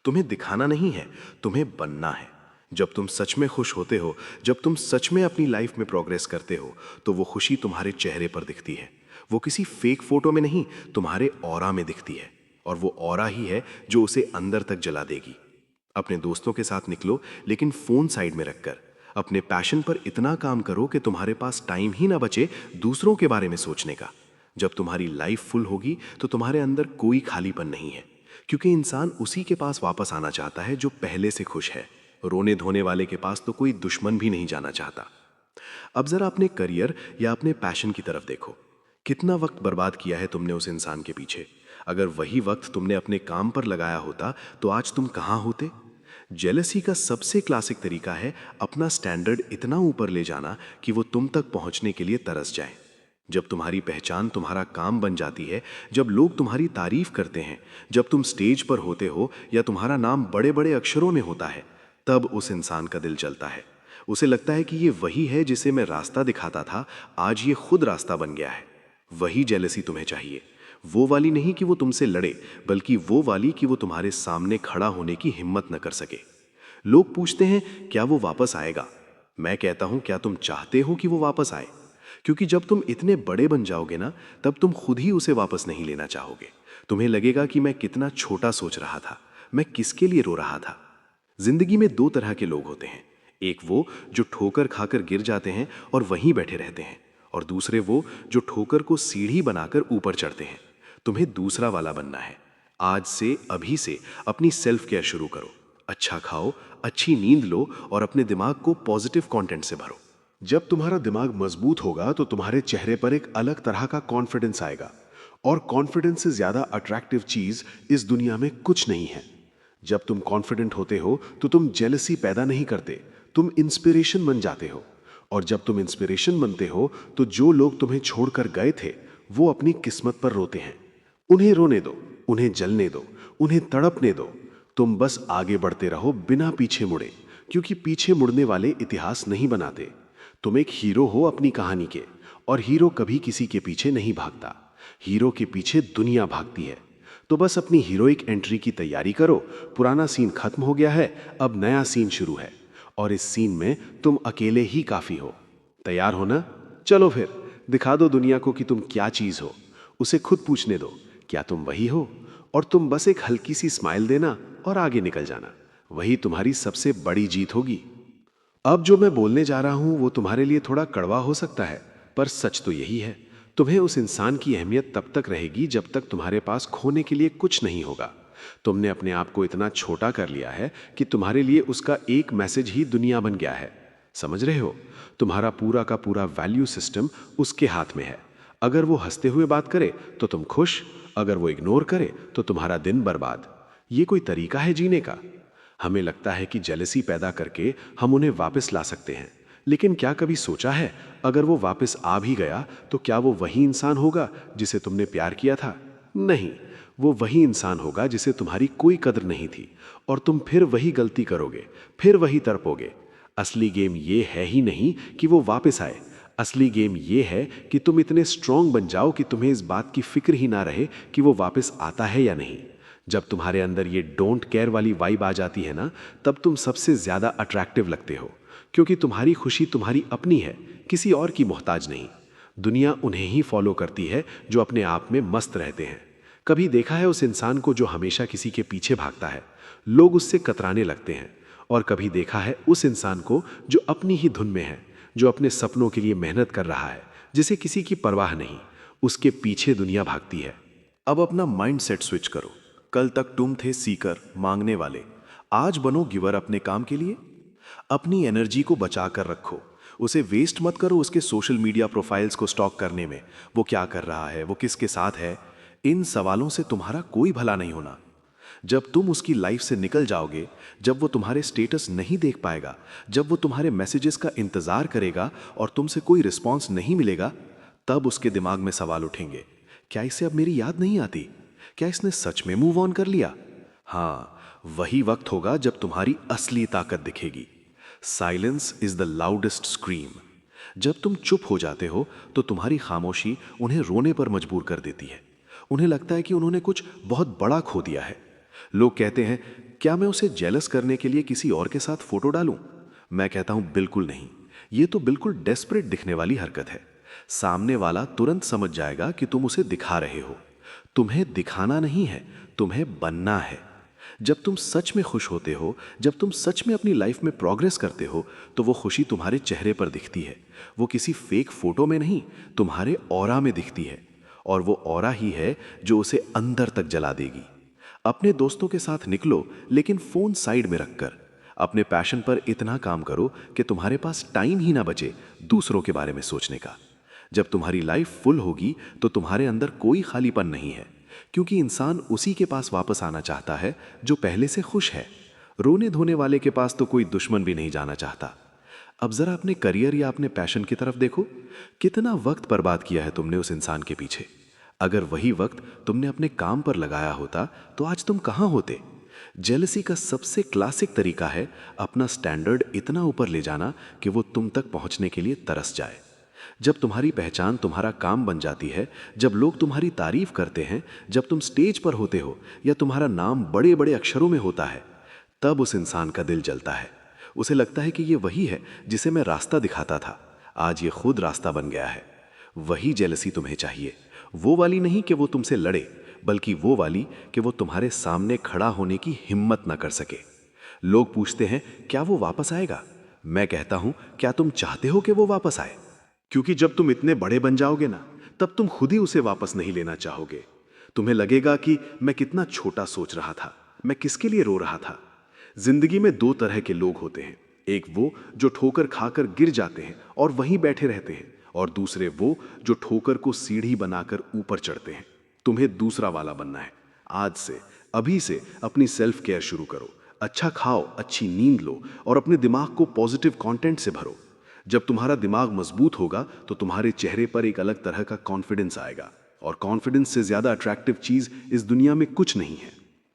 तुम्हें दिखाना नहीं है, तुम्हें बनना है। जब तुम सच में खुश होते हो, जब तुम सच में अपनी लाइफ में प्रोग्रेस करते हो, तो वो खुशी तुम्हारे चेहरे पर दिखती है। वो किसी फेक फोटो में नहीं, तुम्हारे ऑरा में दिखती है। और वो ऑरा ही है जो उसे अंदर तक जला देगी। अपने दोस्तों के साथ निकलो, लेकिन फोन साइड में रखकर। अपने पैशन पर इतना काम करो कि तुम्हारे पास टाइम ही ना बचे दूसरों के बारे में सोचने का। जब तुम्हारी लाइफ फुल होगी तो तुम्हारे अंदर कोई खालीपन नहीं है, क्योंकि इंसान उसी के पास वापस आना चाहता है जो पहले से खुश है। रोने धोने वाले के पास तो कोई दुश्मन भी नहीं जाना चाहता। अब जरा अपने करियर या अपने पैशन की तरफ देखो। कितना वक्त बर्बाद किया है तुमने उस इंसान के पीछे। अगर वही वक्त तुमने अपने काम पर लगाया होता तो आज तुम कहाँ होते। जेलसी का सबसे क्लासिक तरीका है अपना स्टैंडर्ड इतना ऊपर ले जाना कि वो तुम तक पहुंचने के लिए तरस जाए। जब तुम्हारी पहचान तुम्हारा काम बन जाती है, जब लोग तुम्हारी तारीफ करते हैं, जब तुम स्टेज पर होते हो या तुम्हारा नाम बड़े बड़े अक्षरों में होता है, तब उस इंसान का दिल चलता है। उसे लगता है कि ये वही है जिसे मैं रास्ता दिखाता था, आज ये खुद रास्ता बन गया है। वही जेलसी तुम्हें चाहिए। वो वाली नहीं कि वो तुमसे लड़े, बल्कि वो वाली कि वो तुम्हारे सामने खड़ा होने की हिम्मत न कर सके। लोग पूछते हैं क्या वो वापस आएगा। मैं कहता हूं क्या तुम चाहते हो कि वो वापस आए? क्योंकि जब तुम इतने बड़े बन जाओगे ना, तब तुम खुद ही उसे वापस नहीं लेना चाहोगे। तुम्हें लगेगा कि मैं कितना छोटा सोच रहा था, मैं किसके लिए रो रहा था। जिंदगी में दो तरह के लोग होते हैं, एक वो जो ठोकर खाकर गिर जाते हैं और वहीं बैठे रहते हैं, और दूसरे वो जो ठोकर को सीढ़ी बनाकर ऊपर चढ़ते हैं। तुम्हें दूसरा वाला बनना है। आज से, अभी से अपनी सेल्फ केयर शुरू करो। अच्छा खाओ, अच्छी नींद लो और अपने दिमाग को पॉजिटिव कंटेंट से भरो। जब तुम्हारा दिमाग मजबूत होगा तो तुम्हारे चेहरे पर एक अलग तरह का कॉन्फिडेंस आएगा, और कॉन्फिडेंस से ज्यादा अट्रैक्टिव चीज इस दुनिया में कुछ नहीं है। जब तुम कॉन्फिडेंट होते हो तो तुम जेलसी पैदा नहीं करते, तुम इंस्पिरेशन बन जाते हो। और जब तुम इंस्पिरेशन बनते हो तो जो लोग तुम्हें छोड़कर गए थे वो अपनी किस्मत पर रोते हैं। उन्हें रोने दो, उन्हें जलने दो, उन्हें तड़पने दो। तुम बस आगे बढ़ते रहो बिना पीछे मुड़े, क्योंकि पीछे मुड़ने वाले इतिहास नहीं बनाते। तुम एक हीरो हो अपनी कहानी के, और हीरो कभी किसी के पीछे नहीं भागता। हीरो के पीछे दुनिया भागती है। तो बस अपनी हीरोइक एंट्री की तैयारी करो। पुराना सीन खत्म हो गया है, अब नया सीन शुरू है, और इस सीन में तुम अकेले ही काफी हो। तैयार हो ना? चलो फिर दिखा दो दुनिया को कि तुम क्या चीज हो। उसे खुद पूछने दो, क्या तुम वही हो? और तुम बस एक हल्की सी स्माइल देना और आगे निकल जाना। वही तुम्हारी सबसे बड़ी जीत होगी। अब जो मैं बोलने जा रहा हूं वो तुम्हारे लिए थोड़ा कड़वा हो सकता है, पर सच तो यही है। तुम्हें उस इंसान की अहमियत तब तक रहेगी जब तक तुम्हारे पास खोने के लिए कुछ नहीं होगा। तुमने अपने आप को इतना छोटा कर लिया है कि तुम्हारे लिए उसका एक मैसेज ही दुनिया बन गया है। समझ रहे हो? तुम्हारा पूरा का पूरा वैल्यू सिस्टम उसके हाथ में है। अगर वो हंसते हुए बात करे तो तुम खुश, अगर वो इग्नोर करे तो तुम्हारा दिन बर्बाद। ये कोई तरीका है जीने का? हमें लगता है कि जेलसी पैदा करके हम उन्हें वापस ला सकते हैं, लेकिन क्या कभी सोचा है अगर वो वापस आ भी गया तो क्या वो वही इंसान होगा जिसे तुमने प्यार किया था? नहीं, वो वही इंसान होगा जिसे तुम्हारी कोई कद्र नहीं थी, और तुम फिर वही गलती करोगे, फिर वही तड़पोगे। असली गेम ये है ही नहीं कि वो वापस आए। असली गेम ये है कि तुम इतने स्ट्रांग बन जाओ कि तुम्हें इस बात की फिक्र ही ना रहे कि वो वापस आता है या नहीं। जब तुम्हारे अंदर ये डोंट केयर वाली वाइब आ जाती है ना, तब तुम सबसे ज्यादा अट्रैक्टिव लगते हो, क्योंकि तुम्हारी खुशी तुम्हारी अपनी है, किसी और की मोहताज नहीं। दुनिया उन्हें ही फॉलो करती है जो अपने आप में मस्त रहते हैं। कभी देखा है उस इंसान को जो हमेशा किसी के पीछे भागता है? लोग उससे कतराने लगते हैं। और कभी देखा है उस इंसान को जो अपनी ही धुन में है, जो अपने सपनों के लिए मेहनत कर रहा है, जिसे किसी की परवाह नहीं, उसके पीछे दुनिया भागती है। अब अपना माइंड सेट स्विच करो। कल तक तुम थे सीकर, मांगने वाले, आज बनो गिवर अपने काम के लिए। अपनी एनर्जी को बचा कर रखो, उसे वेस्ट मत करो उसके सोशल मीडिया प्रोफाइल्स को स्टॉक करने में। वो क्या कर रहा है, वो किसके साथ है, इन सवालों से तुम्हारा कोई भला नहीं होना। जब तुम उसकी लाइफ से निकल जाओगे, जब वो तुम्हारे स्टेटस नहीं देख पाएगा, जब वो तुम्हारे मैसेजेस का इंतजार करेगा और तुमसे कोई रिस्पॉन्स नहीं मिलेगा, तब उसके दिमाग में सवाल उठेंगे, क्या इसे अब मेरी याद नहीं आती? क्या इसने सच में मूव ऑन कर लिया? हाँ, वही वक्त होगा जब तुम्हारी असली ताकत दिखेगी। Silence is the loudest scream. जब तुम चुप हो जाते हो तो तुम्हारी खामोशी उन्हें रोने पर मजबूर कर देती है। उन्हें लगता है कि उन्होंने कुछ बहुत बड़ा खो दिया है। लोग कहते हैं, क्या मैं उसे जेलस करने के लिए किसी और के साथ फोटो डालूं? मैं कहता हूं, बिल्कुल नहीं। ये तो बिल्कुल डेस्परेट दिखने वाली हरकत है। सामने वाला तुरंत समझ जाएगा कि तुम उसे दिखा रहे हो। तुम्हें दिखाना नहीं है, तुम्हें बनना है। जब तुम सच में खुश होते हो, जब तुम सच में अपनी लाइफ में प्रोग्रेस करते हो, तो वो खुशी तुम्हारे चेहरे पर दिखती है। वो किसी फेक फोटो में नहीं, तुम्हारे ऑरा में दिखती है। और वो ऑरा ही है जो उसे अंदर तक जला देगी। अपने दोस्तों के साथ निकलो, लेकिन फोन साइड में रखकर। अपने पैशन पर इतना काम करो कि तुम्हारे पास टाइम ही ना बचे दूसरों के बारे में सोचने का। जब तुम्हारी लाइफ फुल होगी तो तुम्हारे अंदर कोई खालीपन नहीं है, क्योंकि इंसान उसी के पास वापस आना चाहता है जो पहले से खुश है। रोने धोने वाले के पास तो कोई दुश्मन भी नहीं जाना चाहता। अब जरा अपने करियर या अपने पैशन की तरफ देखो, कितना वक्त बर्बाद किया है तुमने उस इंसान के पीछे। अगर वही वक्त तुमने अपने काम पर लगाया होता तो आज तुम कहाँ होते। जेलसी का सबसे क्लासिक तरीका है अपना स्टैंडर्ड इतना ऊपर ले जाना कि वो तुम तक पहुंचने के लिए तरस जाए। जब तुम्हारी पहचान तुम्हारा काम बन जाती है, जब लोग तुम्हारी तारीफ करते हैं, जब तुम स्टेज पर होते हो या तुम्हारा नाम बड़े बड़े अक्षरों में होता है, तब उस इंसान का दिल जलता है। उसे लगता है कि ये वही है जिसे मैं रास्ता दिखाता था, आज ये खुद रास्ता बन गया है। वही जेलसी तुम्हें चाहिए, वो वाली नहीं कि वो तुमसे लड़े, बल्कि वो वाली कि वो तुम्हारे सामने खड़ा होने की हिम्मत ना कर सके। लोग पूछते हैं क्या वो वापस आएगा? मैं कहता हूं क्या तुम चाहते हो कि वो वापस आए? क्योंकि जब तुम इतने बड़े बन जाओगे ना, तब तुम खुद ही उसे वापस नहीं लेना चाहोगे। तुम्हें लगेगा कि मैं कितना छोटा सोच रहा था, मैं किसके लिए रो रहा था। जिंदगी में दो तरह के लोग होते हैं, एक वो जो ठोकर खाकर गिर जाते हैं और वहीं बैठे रहते हैं, और दूसरे वो जो ठोकर को सीढ़ी बनाकर ऊपर चढ़ते हैं। तुम्हें दूसरा वाला बनना है। आज से, अभी से अपनी सेल्फ केयर शुरू करो। अच्छा खाओ, अच्छी नींद लो और अपने दिमाग को पॉजिटिव कंटेंट से भरो। जब तुम्हारा दिमाग मजबूत होगा तो तुम्हारे चेहरे पर एक अलग तरह का कॉन्फिडेंस आएगा, और कॉन्फिडेंस से ज्यादा अट्रैक्टिव चीज इस दुनिया में कुछ नहीं है।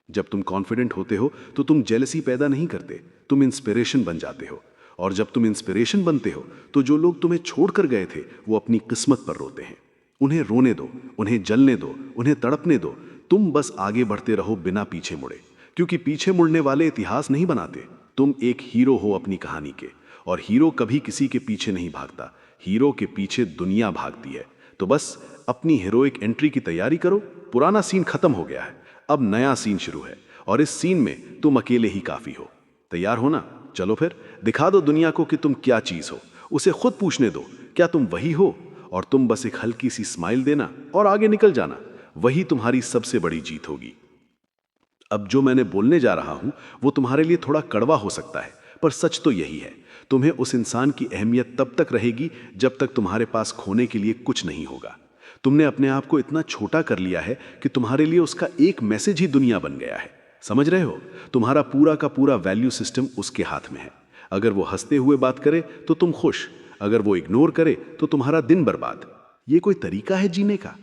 जब तुम कॉन्फिडेंट होते हो तो तुम जेलसी पैदा नहीं करते, तुम इंस्पिरेशन बन जाते हो। और जब तुम इंस्पिरेशन बनते हो तो जो लोग तुम्हें छोड़कर गए थे वो अपनी किस्मत पर रोते हैं। उन्हें रोने दो, उन्हें जलने दो, उन्हें तड़पने दो। तुम बस आगे बढ़ते रहो बिना पीछे मुड़े, क्योंकि पीछे मुड़ने वाले इतिहास नहीं बनाते। तुम एक हीरो हो अपनी कहानी के, और हीरो कभी किसी के पीछे नहीं भागता, हीरो के पीछे दुनिया भागती है। तो बस अपनी हीरोइक एंट्री की तैयारी करो। पुराना सीन खत्म हो गया है, अब नया सीन शुरू है, और इस सीन में तुम अकेले ही काफी हो। तैयार हो ना? चलो फिर दिखा दो दुनिया को कि तुम क्या चीज हो। उसे खुद पूछने दो क्या तुम वही हो, और तुम बस एक हल्की सी स्माइल देना और आगे निकल जाना। वही तुम्हारी सबसे बड़ी जीत होगी। अब जो मैंने बोलने जा रहा हूं वो तुम्हारे लिए थोड़ा कड़वा हो सकता है, पर सच तो यही है। तुम्हें उस इंसान की अहमियत तब तक रहेगी जब तक तुम्हारे पास खोने के लिए कुछ नहीं होगा। तुमने अपने आप को इतना छोटा कर लिया है कि तुम्हारे लिए उसका एक मैसेज ही दुनिया बन गया है। समझ रहे हो? तुम्हारा पूरा का पूरा वैल्यू सिस्टम उसके हाथ में है। अगर वो हंसते हुए बात करे तो तुम खुश, अगर वो इग्नोर करे तो तुम्हारा दिन बर्बाद। ये कोई तरीका है जीने का?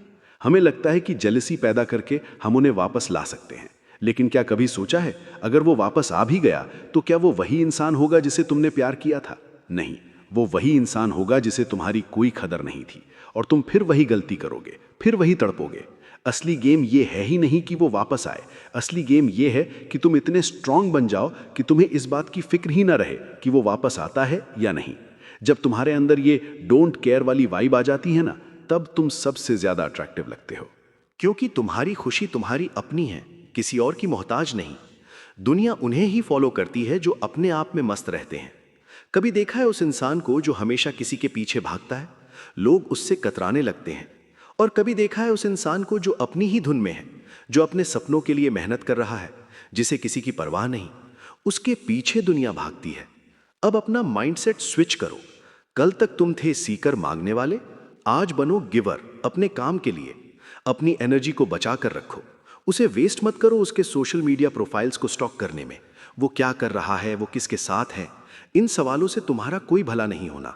हमें लगता है कि जेलसी पैदा करके हम उन्हें वापस ला सकते हैं, लेकिन क्या कभी सोचा है अगर वो वापस आ भी गया तो क्या वो वही इंसान होगा जिसे तुमने प्यार किया था? नहीं, वो वही इंसान होगा जिसे तुम्हारी कोई कदर नहीं थी, और तुम फिर वही गलती करोगे, फिर वही तड़पोगे। असली गेम ये है ही नहीं कि वो वापस आए, असली गेम ये है कि तुम इतने स्ट्रांग बन जाओ कि तुम्हें इस बात की फिक्र ही ना रहे कि वो वापस आता है या नहीं। जब तुम्हारे अंदर ये डोंट केयर वाली वाइब आ जाती है ना, तब तुम सबसे ज्यादा अट्रैक्टिव लगते हो, क्योंकि तुम्हारी खुशी तुम्हारी अपनी है, किसी और की मोहताज नहीं। दुनिया उन्हें ही फॉलो करती है जो अपने आप में मस्त रहते हैं। कभी देखा है उस इंसान को जो हमेशा किसी के पीछे भागता है? लोग उससे कतराने लगते हैं। और कभी देखा है उस इंसान को जो अपनी ही धुन में है, जो अपने सपनों के लिए मेहनत कर रहा है, जिसे किसी की परवाह नहीं, उसके पीछे दुनिया भागती है। अब अपना माइंडसेट स्विच करो। कल तक तुम थे सीकर मांगने वाले, आज बनो गिवर अपने काम के लिए। अपनी एनर्जी को बचा कर रखो, उसे वेस्ट मत करो उसके सोशल मीडिया प्रोफाइल्स को स्टॉक करने में। वो क्या कर रहा है, वो किसके साथ है, इन सवालों से तुम्हारा कोई भला नहीं होना।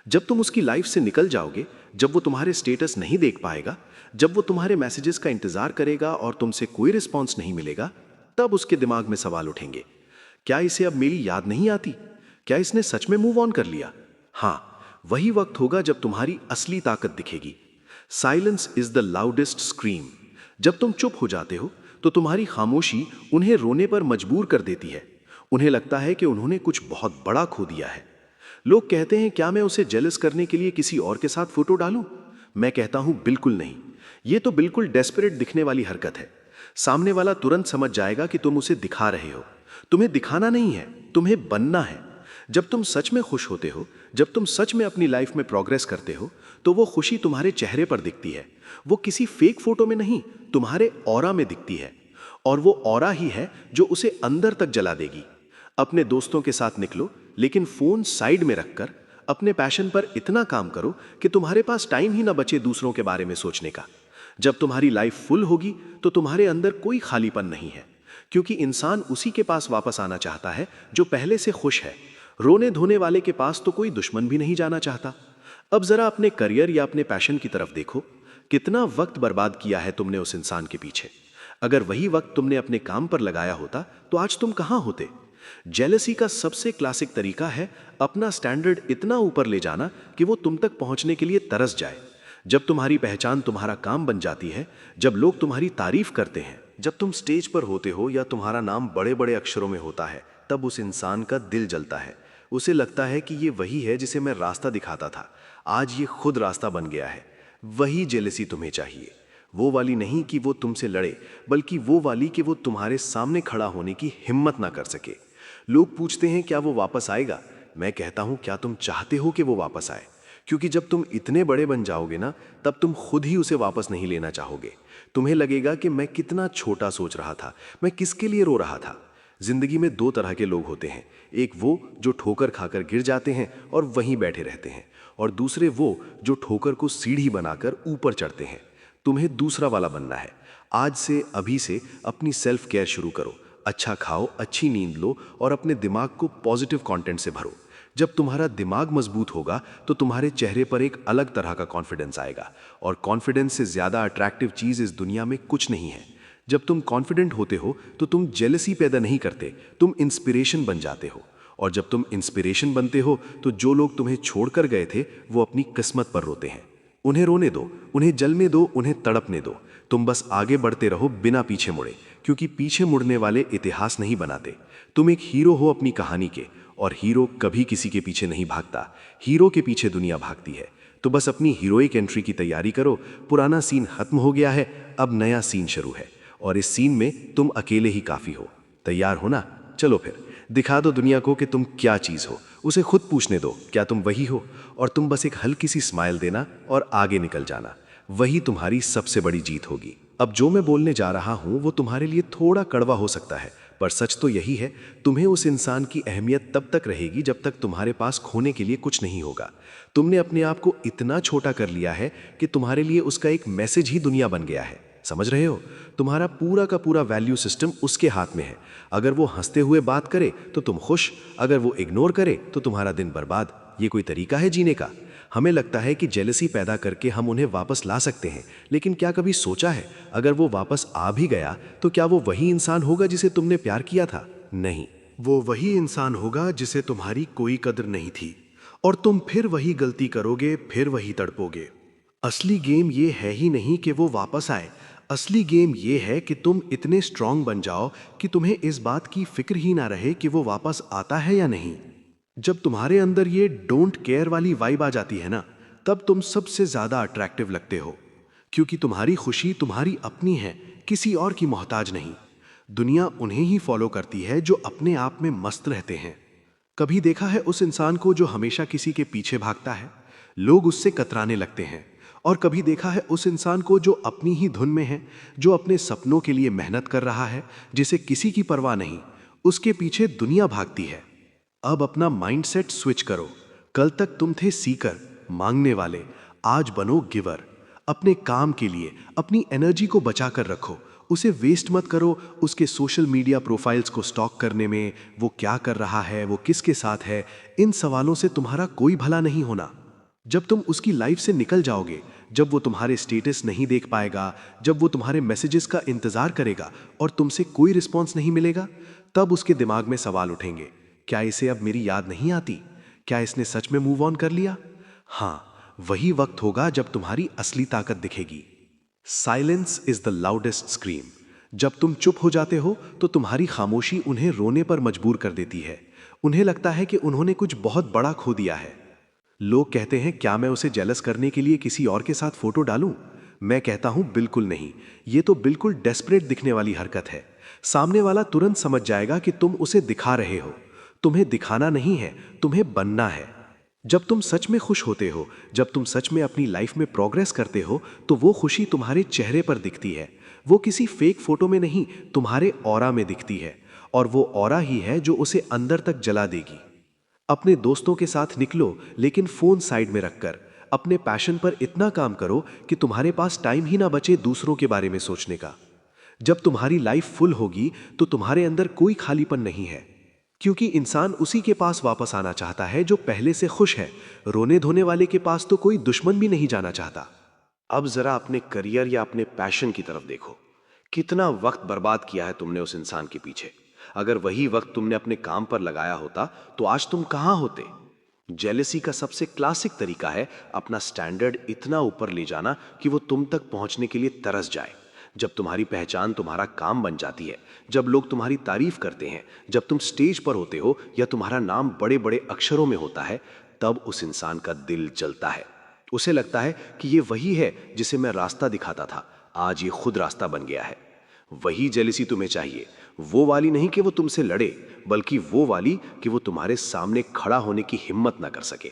जब तुम उसकी लाइफ से निकल जाओगे, जब वो तुम्हारे स्टेटस नहीं देख पाएगा, जब वो तुम्हारे मैसेजेस का इंतजार करेगा और तुमसे कोई रिस्पॉन्स नहीं मिलेगा, तब उसके दिमाग में सवाल उठेंगे, क्या इसे अब मेरी याद नहीं आती? क्या इसने सच में मूव ऑन कर लिया? हाँ, वही वक्त होगा जब तुम्हारी असली ताकत दिखेगी। Silence is the loudest scream. जब तुम चुप हो जाते हो तो तुम्हारी खामोशी उन्हें रोने पर मजबूर कर देती है। उन्हें लगता है कि उन्होंने कुछ बहुत बड़ा खो दिया है। लोग कहते हैं क्या मैं उसे जेलस करने के लिए किसी और के साथ फोटो डालूं? मैं कहता हूं बिल्कुल नहीं। ये तो बिल्कुल डेस्परेट दिखने वाली हरकत है। सामने वाला तुरंत समझ जाएगा कि तुम उसे दिखा रहे हो। तुम्हें दिखाना नहीं है, तुम्हें बनना है। जब तुम सच में खुश होते हो, जब तुम सच में अपनी लाइफ में प्रोग्रेस करते हो, तो वो खुशी तुम्हारे चेहरे पर दिखती है। वो किसी फेक फोटो में नहीं, तुम्हारे ऑरा में दिखती है। और वो ऑरा ही है जो उसे अंदर तक जला देगी। अपने दोस्तों के साथ निकलो, लेकिन फोन साइड में रखकर अपने पैशन पर इतना काम करो कि तुम्हारे पास टाइम ही ना बचे दूसरों के बारे में सोचने का। जब तुम्हारी लाइफ फुल होगी तो तुम्हारे अंदर कोई खालीपन नहीं है, क्योंकि इंसान उसी के पास वापस आना चाहता है जो पहले से खुश है। रोने धोने वाले के पास तो कोई दुश्मन भी नहीं जाना चाहता। अब जरा अपने करियर या अपने पैशन की तरफ देखो, कितना वक्त बर्बाद किया है तुमने उस इंसान के पीछे। अगर वही वक्त तुमने अपने काम पर लगाया होता तो आज तुम कहाँ होते। जेलसी का सबसे क्लासिक तरीका है अपना स्टैंडर्ड इतना ऊपर ले जाना कि वो तुम तक पहुंचने के लिए तरस जाए। जब तुम्हारी पहचान तुम्हारा काम बन जाती है, जब लोग तुम्हारी तारीफ करते हैं, जब तुम स्टेज पर होते हो या तुम्हारा नाम बड़े बड़े अक्षरों में होता है, तब उस इंसान का दिल जलता है। उसे लगता है कि ये वही है जिसे मैं रास्ता दिखाता था, आज ये खुद रास्ता बन गया है। वही जेलसी तुम्हें चाहिए, वो वाली नहीं कि वो तुमसे लड़े, बल्कि वो वाली कि वो तुम्हारे सामने खड़ा होने की हिम्मत ना कर सके। लोग पूछते हैं क्या वो वापस आएगा? मैं कहता हूं क्या तुम चाहते हो कि वो वापस आए? क्योंकि जब तुम इतने बड़े बन जाओगे ना, तब तुम खुद ही उसे वापस नहीं लेना चाहोगे। तुम्हें लगेगा कि मैं कितना छोटा सोच रहा था, मैं किसके लिए रो रहा था। जिंदगी में दो तरह के लोग होते हैं, एक वो जो ठोकर खाकर गिर जाते हैं और वहीं बैठे रहते हैं, और दूसरे वो जो ठोकर को सीढ़ी बनाकर ऊपर चढ़ते हैं। तुम्हें दूसरा वाला बनना है। आज से, अभी से अपनी सेल्फ केयर शुरू करो। अच्छा खाओ, अच्छी नींद लो और अपने दिमाग को पॉजिटिव कंटेंट से भरो। जब तुम्हारा दिमाग मजबूत होगा तो तुम्हारे चेहरे पर एक अलग तरह का कॉन्फिडेंस आएगा, और कॉन्फिडेंस से ज़्यादा अट्रैक्टिव चीज़ इस दुनिया में कुछ नहीं है। जब तुम कॉन्फिडेंट होते हो तो तुम जेलसी पैदा नहीं करते, तुम इंस्पिरेशन बन जाते हो। और जब तुम इंस्पिरेशन बनते हो तो जो लोग तुम्हें छोड़कर गए थे वो अपनी किस्मत पर रोते हैं। उन्हें रोने दो, उन्हें जलने दो, उन्हें तड़पने दो। तुम बस आगे बढ़ते रहो बिना पीछे मुड़े, क्योंकि पीछे मुड़ने वाले इतिहास नहीं बनाते। तुम एक हीरो हो अपनी कहानी के, और हीरो कभी किसी के पीछे नहीं भागता, हीरो के पीछे दुनिया भागती है। तो बस अपनी हीरोइक एंट्री की तैयारी करो। पुराना सीन खत्म हो गया है, अब नया सीन शुरू है, और इस सीन में तुम अकेले ही काफ़ी हो। तैयार हो ना? चलो फिर दिखा दो दुनिया को कि तुम क्या चीज़ हो। उसे खुद पूछने दो क्या तुम वही हो, और तुम बस एक हल्की सी स्माइल देना और आगे निकल जाना। वही तुम्हारी सबसे बड़ी जीत होगी। अब जो मैं बोलने जा रहा हूँ वो तुम्हारे लिए थोड़ा कड़वा हो सकता है, पर सच तो यही है। तुम्हें उस इंसान की अहमियत तब तक रहेगी जब तक तुम्हारे पास खोने के लिए कुछ नहीं होगा। तुमने अपने आप को इतना छोटा कर लिया है कि तुम्हारे लिए उसका एक मैसेज ही दुनिया बन गया है। समझ रहे हो? तुम्हारा पूरा का पूरा वैल्यू सिस्टम उसके हाथ में है। अगर वो हंसते हुए बात करे तो तुम खुश, अगर वो इग्नोर करे तो तुम्हारा दिन बर्बाद। ये कोई तरीका है जीने का? हमें लगता है कि जेलसी पैदा करके हम उन्हें वापस ला सकते हैं, लेकिन क्या कभी सोचा है अगर वो वापस आ भी गया तो क्या वो वही इंसान होगा जिसे तुमने प्यार किया था? नहीं, वो वही इंसान होगा जिसे तुम्हारी कोई कदर नहीं थी, और तुम फिर वही गलती करोगे, फिर वही तड़पोगे। असली गेम ये है ही नहीं कि वो वापस आए। असली गेम ये है कि तुम इतने स्ट्रांग बन जाओ कि तुम्हें इस बात की फिक्र ही ना रहे कि वो वापस आता है या नहीं। जब तुम्हारे अंदर ये डोंट केयर वाली वाइब आ जाती है ना, तब तुम सबसे ज्यादा अट्रैक्टिव लगते हो, क्योंकि तुम्हारी खुशी तुम्हारी अपनी है, किसी और की मोहताज नहीं। दुनिया उन्हें ही फॉलो करती है जो अपने आप में मस्त रहते हैं। कभी देखा है उस इंसान को जो हमेशा किसी के पीछे भागता है? लोग उससे कतराने लगते हैं। और कभी देखा है उस इंसान को जो अपनी ही धुन में है, जो अपने सपनों के लिए मेहनत कर रहा है, जिसे किसी की परवाह नहीं, उसके पीछे दुनिया भागती है। अब अपना माइंडसेट स्विच करो। कल तक तुम थे सीकर, मांगने वाले, आज बनो गिवर। अपने काम के लिए अपनी एनर्जी को बचा कर रखो, उसे वेस्ट मत करो उसके सोशल मीडिया प्रोफाइल्स को स्टॉक करने में। वो क्या कर रहा है, वो किसके साथ है, इन सवालों से तुम्हारा कोई भला नहीं होना। जब तुम उसकी लाइफ से निकल जाओगे, जब वो तुम्हारे स्टेटस नहीं देख पाएगा, जब वो तुम्हारे मैसेजेस का इंतजार करेगा और तुमसे कोई रिस्पॉन्स नहीं मिलेगा, तब उसके दिमाग में सवाल उठेंगे, क्या इसे अब मेरी याद नहीं आती? क्या इसने सच में मूव ऑन कर लिया? हाँ, वही वक्त होगा जब तुम्हारी असली ताकत दिखेगी। Silence is the loudest scream. जब तुम चुप हो जाते हो तो तुम्हारी खामोशी उन्हें रोने पर मजबूर कर देती है। उन्हें लगता है कि उन्होंने कुछ बहुत बड़ा खो दिया है। लोग कहते हैं क्या मैं उसे जेलस करने के लिए किसी और के साथ फोटो डालूं? मैं कहता हूं बिल्कुल नहीं। ये तो बिल्कुल डेस्परेट दिखने वाली हरकत है। सामने वाला तुरंत समझ जाएगा कि तुम उसे दिखा रहे हो। तुम्हें दिखाना नहीं है, तुम्हें बनना है। जब तुम सच में खुश होते हो, जब तुम सच में अपनी लाइफ में प्रोग्रेस करते हो, तो वो खुशी तुम्हारे चेहरे पर दिखती है। वो किसी फेक फोटो में नहीं, तुम्हारे ऑरा में दिखती है, और वो ऑरा ही है जो उसे अंदर तक जला देगी। अपने दोस्तों के साथ निकलो, लेकिन फोन साइड में रखकर अपने पैशन पर इतना काम करो कि तुम्हारे पास टाइम ही ना बचे दूसरों के बारे में सोचने का। जब तुम्हारी लाइफ फुल होगी तो तुम्हारे अंदर कोई खालीपन नहीं है, क्योंकि इंसान उसी के पास वापस आना चाहता है जो पहले से खुश है। रोने धोने वाले के पास तो कोई दुश्मन भी नहीं जाना चाहता। अब जरा अपने करियर या अपने पैशन की तरफ देखो। कितना वक्त बर्बाद किया है तुमने उस इंसान के पीछे। अगर वही वक्त तुमने अपने काम पर लगाया होता तो आज तुम कहां होते। जेलेसी का सबसे क्लासिक तरीका है अपना स्टैंडर्ड इतना ऊपर ले जाना कि वो तुम तक पहुंचने के लिए तरस जाए। जब तुम्हारी पहचान तुम्हारा काम बन जाती है, जब लोग तुम्हारी तारीफ करते हैं, जब तुम स्टेज पर होते हो या तुम्हारा नाम बड़े बड़े अक्षरों में होता है, तब उस इंसान का दिल जलता है। उसे लगता है कि ये वही है जिसे मैं रास्ता दिखाता था, आज ये खुद रास्ता बन गया है। वही जेलिसी तुम्हें चाहिए, वो वाली नहीं कि वो तुमसे लड़े, बल्कि वो वाली कि वो तुम्हारे सामने खड़ा होने की हिम्मत ना कर सके।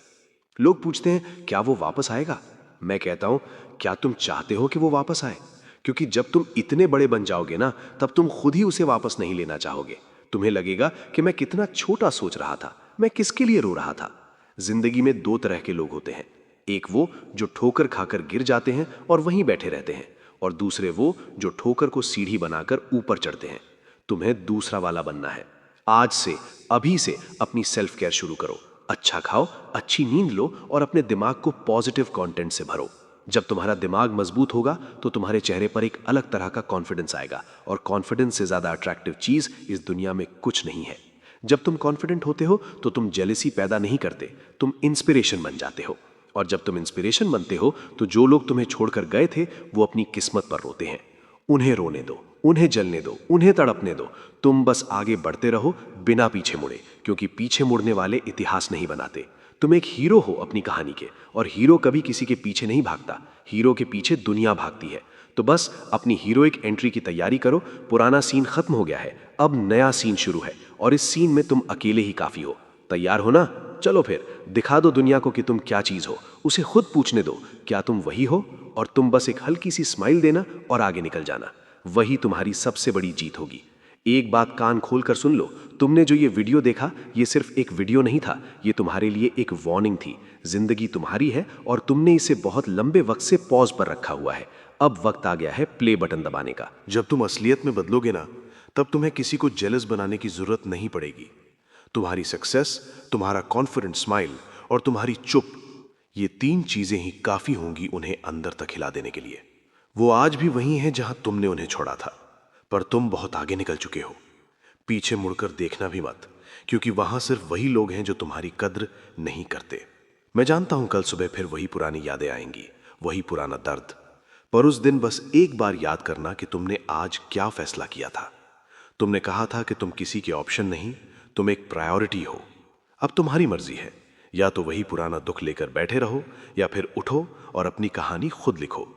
लोग पूछते हैं क्या वो वापस आएगा। मैं कहता हूं क्या तुम चाहते हो कि वो वापस आए? क्योंकि जब तुम इतने बड़े बन जाओगे ना, तब तुम खुद ही उसे वापस नहीं लेना चाहोगे। तुम्हें लगेगा कि मैं कितना छोटा सोच रहा था, मैं किसके लिए रो रहा था। जिंदगी में दो तरह के लोग होते हैं, एक वो जो ठोकर खाकर गिर जाते हैं और वहीं बैठे रहते हैं, और दूसरे वो जो ठोकर को सीढ़ी बनाकर ऊपर चढ़ते हैं। तुम्हें दूसरा वाला बनना है। आज से, अभी से अपनी सेल्फ केयर शुरू करो। अच्छा खाओ, अच्छी नींद लो और अपने दिमाग को पॉजिटिव कंटेंट से भरो। जब तुम्हारा दिमाग मजबूत होगा तो तुम्हारे चेहरे पर एक अलग तरह का कॉन्फिडेंस आएगा, और कॉन्फिडेंस से ज्यादा अट्रैक्टिव चीज इस दुनिया में कुछ नहीं है। जब तुम कॉन्फिडेंट होते हो तो तुम जेलेसी पैदा नहीं करते, तुम इंस्पिरेशन बन जाते हो। और जब तुम इंस्पिरेशन बनते हो तो जो लोग तुम्हें छोड़कर गए थे वो अपनी किस्मत पर रोते हैं। उन्हें रोने दो, उन्हें जलने दो, उन्हें तड़पने दो। तुम बस आगे बढ़ते रहो बिना पीछे मुड़े, क्योंकि पीछे मुड़ने वाले इतिहास नहीं बनाते। तुम एक हीरो हो अपनी कहानी के, और हीरो कभी किसी के पीछे नहीं भागता, हीरो के पीछे दुनिया भागती है। तो बस अपनी हीरोइक एंट्री की तैयारी करो। पुराना सीन खत्म हो गया है, अब नया सीन शुरू है, और इस सीन में तुम अकेले ही काफी हो। तैयार हो ना? चलो फिर दिखा दो दुनिया को कि तुम क्या चीज हो। उसे खुद पूछने दो क्या तुम वही हो, और तुम बस एक हल्की सी स्माइल देना और आगे निकल जाना। वही तुम्हारी सबसे बड़ी जीत होगी। एक बात कान खोल कर सुन लो, तुमने जो ये वीडियो देखा, ये सिर्फ एक वीडियो नहीं था, ये तुम्हारे लिए एक वार्निंग थी। जिंदगी तुम्हारी है और तुमने इसे बहुत लंबे वक्त से पॉज पर रखा हुआ है। अब वक्त आ गया है प्ले बटन दबाने का। जब तुम असलियत में बदलोगे ना, तब तुम्हें किसी को जेलस बनाने की जरूरत नहीं पड़ेगी। तुम्हारी सक्सेस, तुम्हारा कॉन्फिडेंट स्माइल और तुम्हारी चुप, ये तीन चीजें ही काफी होंगी उन्हें अंदर तक हिला देने के लिए। वो आज भी वही हैं जहां तुमने उन्हें छोड़ा था, पर तुम बहुत आगे निकल चुके हो। पीछे मुड़कर देखना भी मत, क्योंकि वहां सिर्फ वही लोग हैं जो तुम्हारी कद्र नहीं करते। मैं जानता हूं कल सुबह फिर वही पुरानी यादें आएंगी, वही पुराना दर्द, पर उस दिन बस एक बार याद करना कि तुमने आज क्या फैसला किया था। तुमने कहा था कि तुम किसी के ऑप्शन नहीं, तुम एक प्रायोरिटी हो। अब तुम्हारी मर्जी है, या तो वही पुराना दुख लेकर बैठे रहो, या फिर उठो और अपनी कहानी खुद लिखो।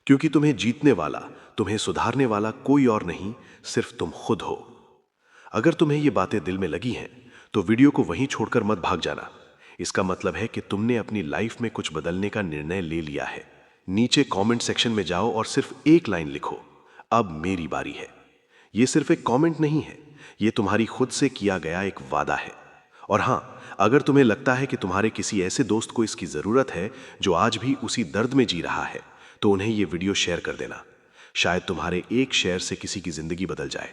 क्योंकि तुम्हें जीतने वाला, तुम्हें सुधारने वाला कोई और नहीं, सिर्फ तुम खुद हो। अगर तुम्हें ये बातें दिल में लगी हैं तो वीडियो को वहीं छोड़कर मत भाग जाना। इसका मतलब है कि तुमने अपनी लाइफ में कुछ बदलने का निर्णय ले लिया है। नीचे कमेंट सेक्शन में जाओ और सिर्फ एक लाइन लिखो, अब मेरी बारी है। ये सिर्फ एक कमेंट नहीं है, ये तुम्हारी खुद से किया गया एक वादा है। और हां, अगर तुम्हें लगता है कि तुम्हारे किसी ऐसे दोस्त को इसकी जरूरत है जो आज भी उसी दर्द में जी रहा है, तो उन्हें ये वीडियो शेयर कर देना। शायद तुम्हारे एक शेयर से किसी की जिंदगी बदल जाए।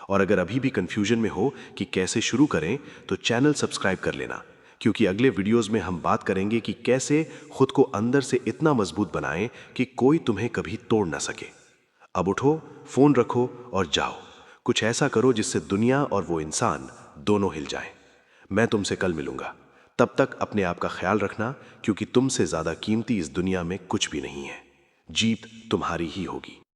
और अगर अभी भी कंफ्यूजन में हो कि कैसे शुरू करें, तो चैनल सब्सक्राइब कर लेना, क्योंकि अगले वीडियोस में हम बात करेंगे कि कैसे खुद को अंदर से इतना मजबूत बनाएं कि कोई तुम्हें कभी तोड़ ना सके। अब उठो, फोन रखो और जाओ, कुछ ऐसा करो जिससे दुनिया और वो इंसान दोनों हिल जाएं। मैं तुमसे कल मिलूंगा। तब तक अपने आप का ख्याल रखना, क्योंकि तुमसे ज्यादा कीमती इस दुनिया में कुछ भी नहीं है। जीत तुम्हारी ही होगी।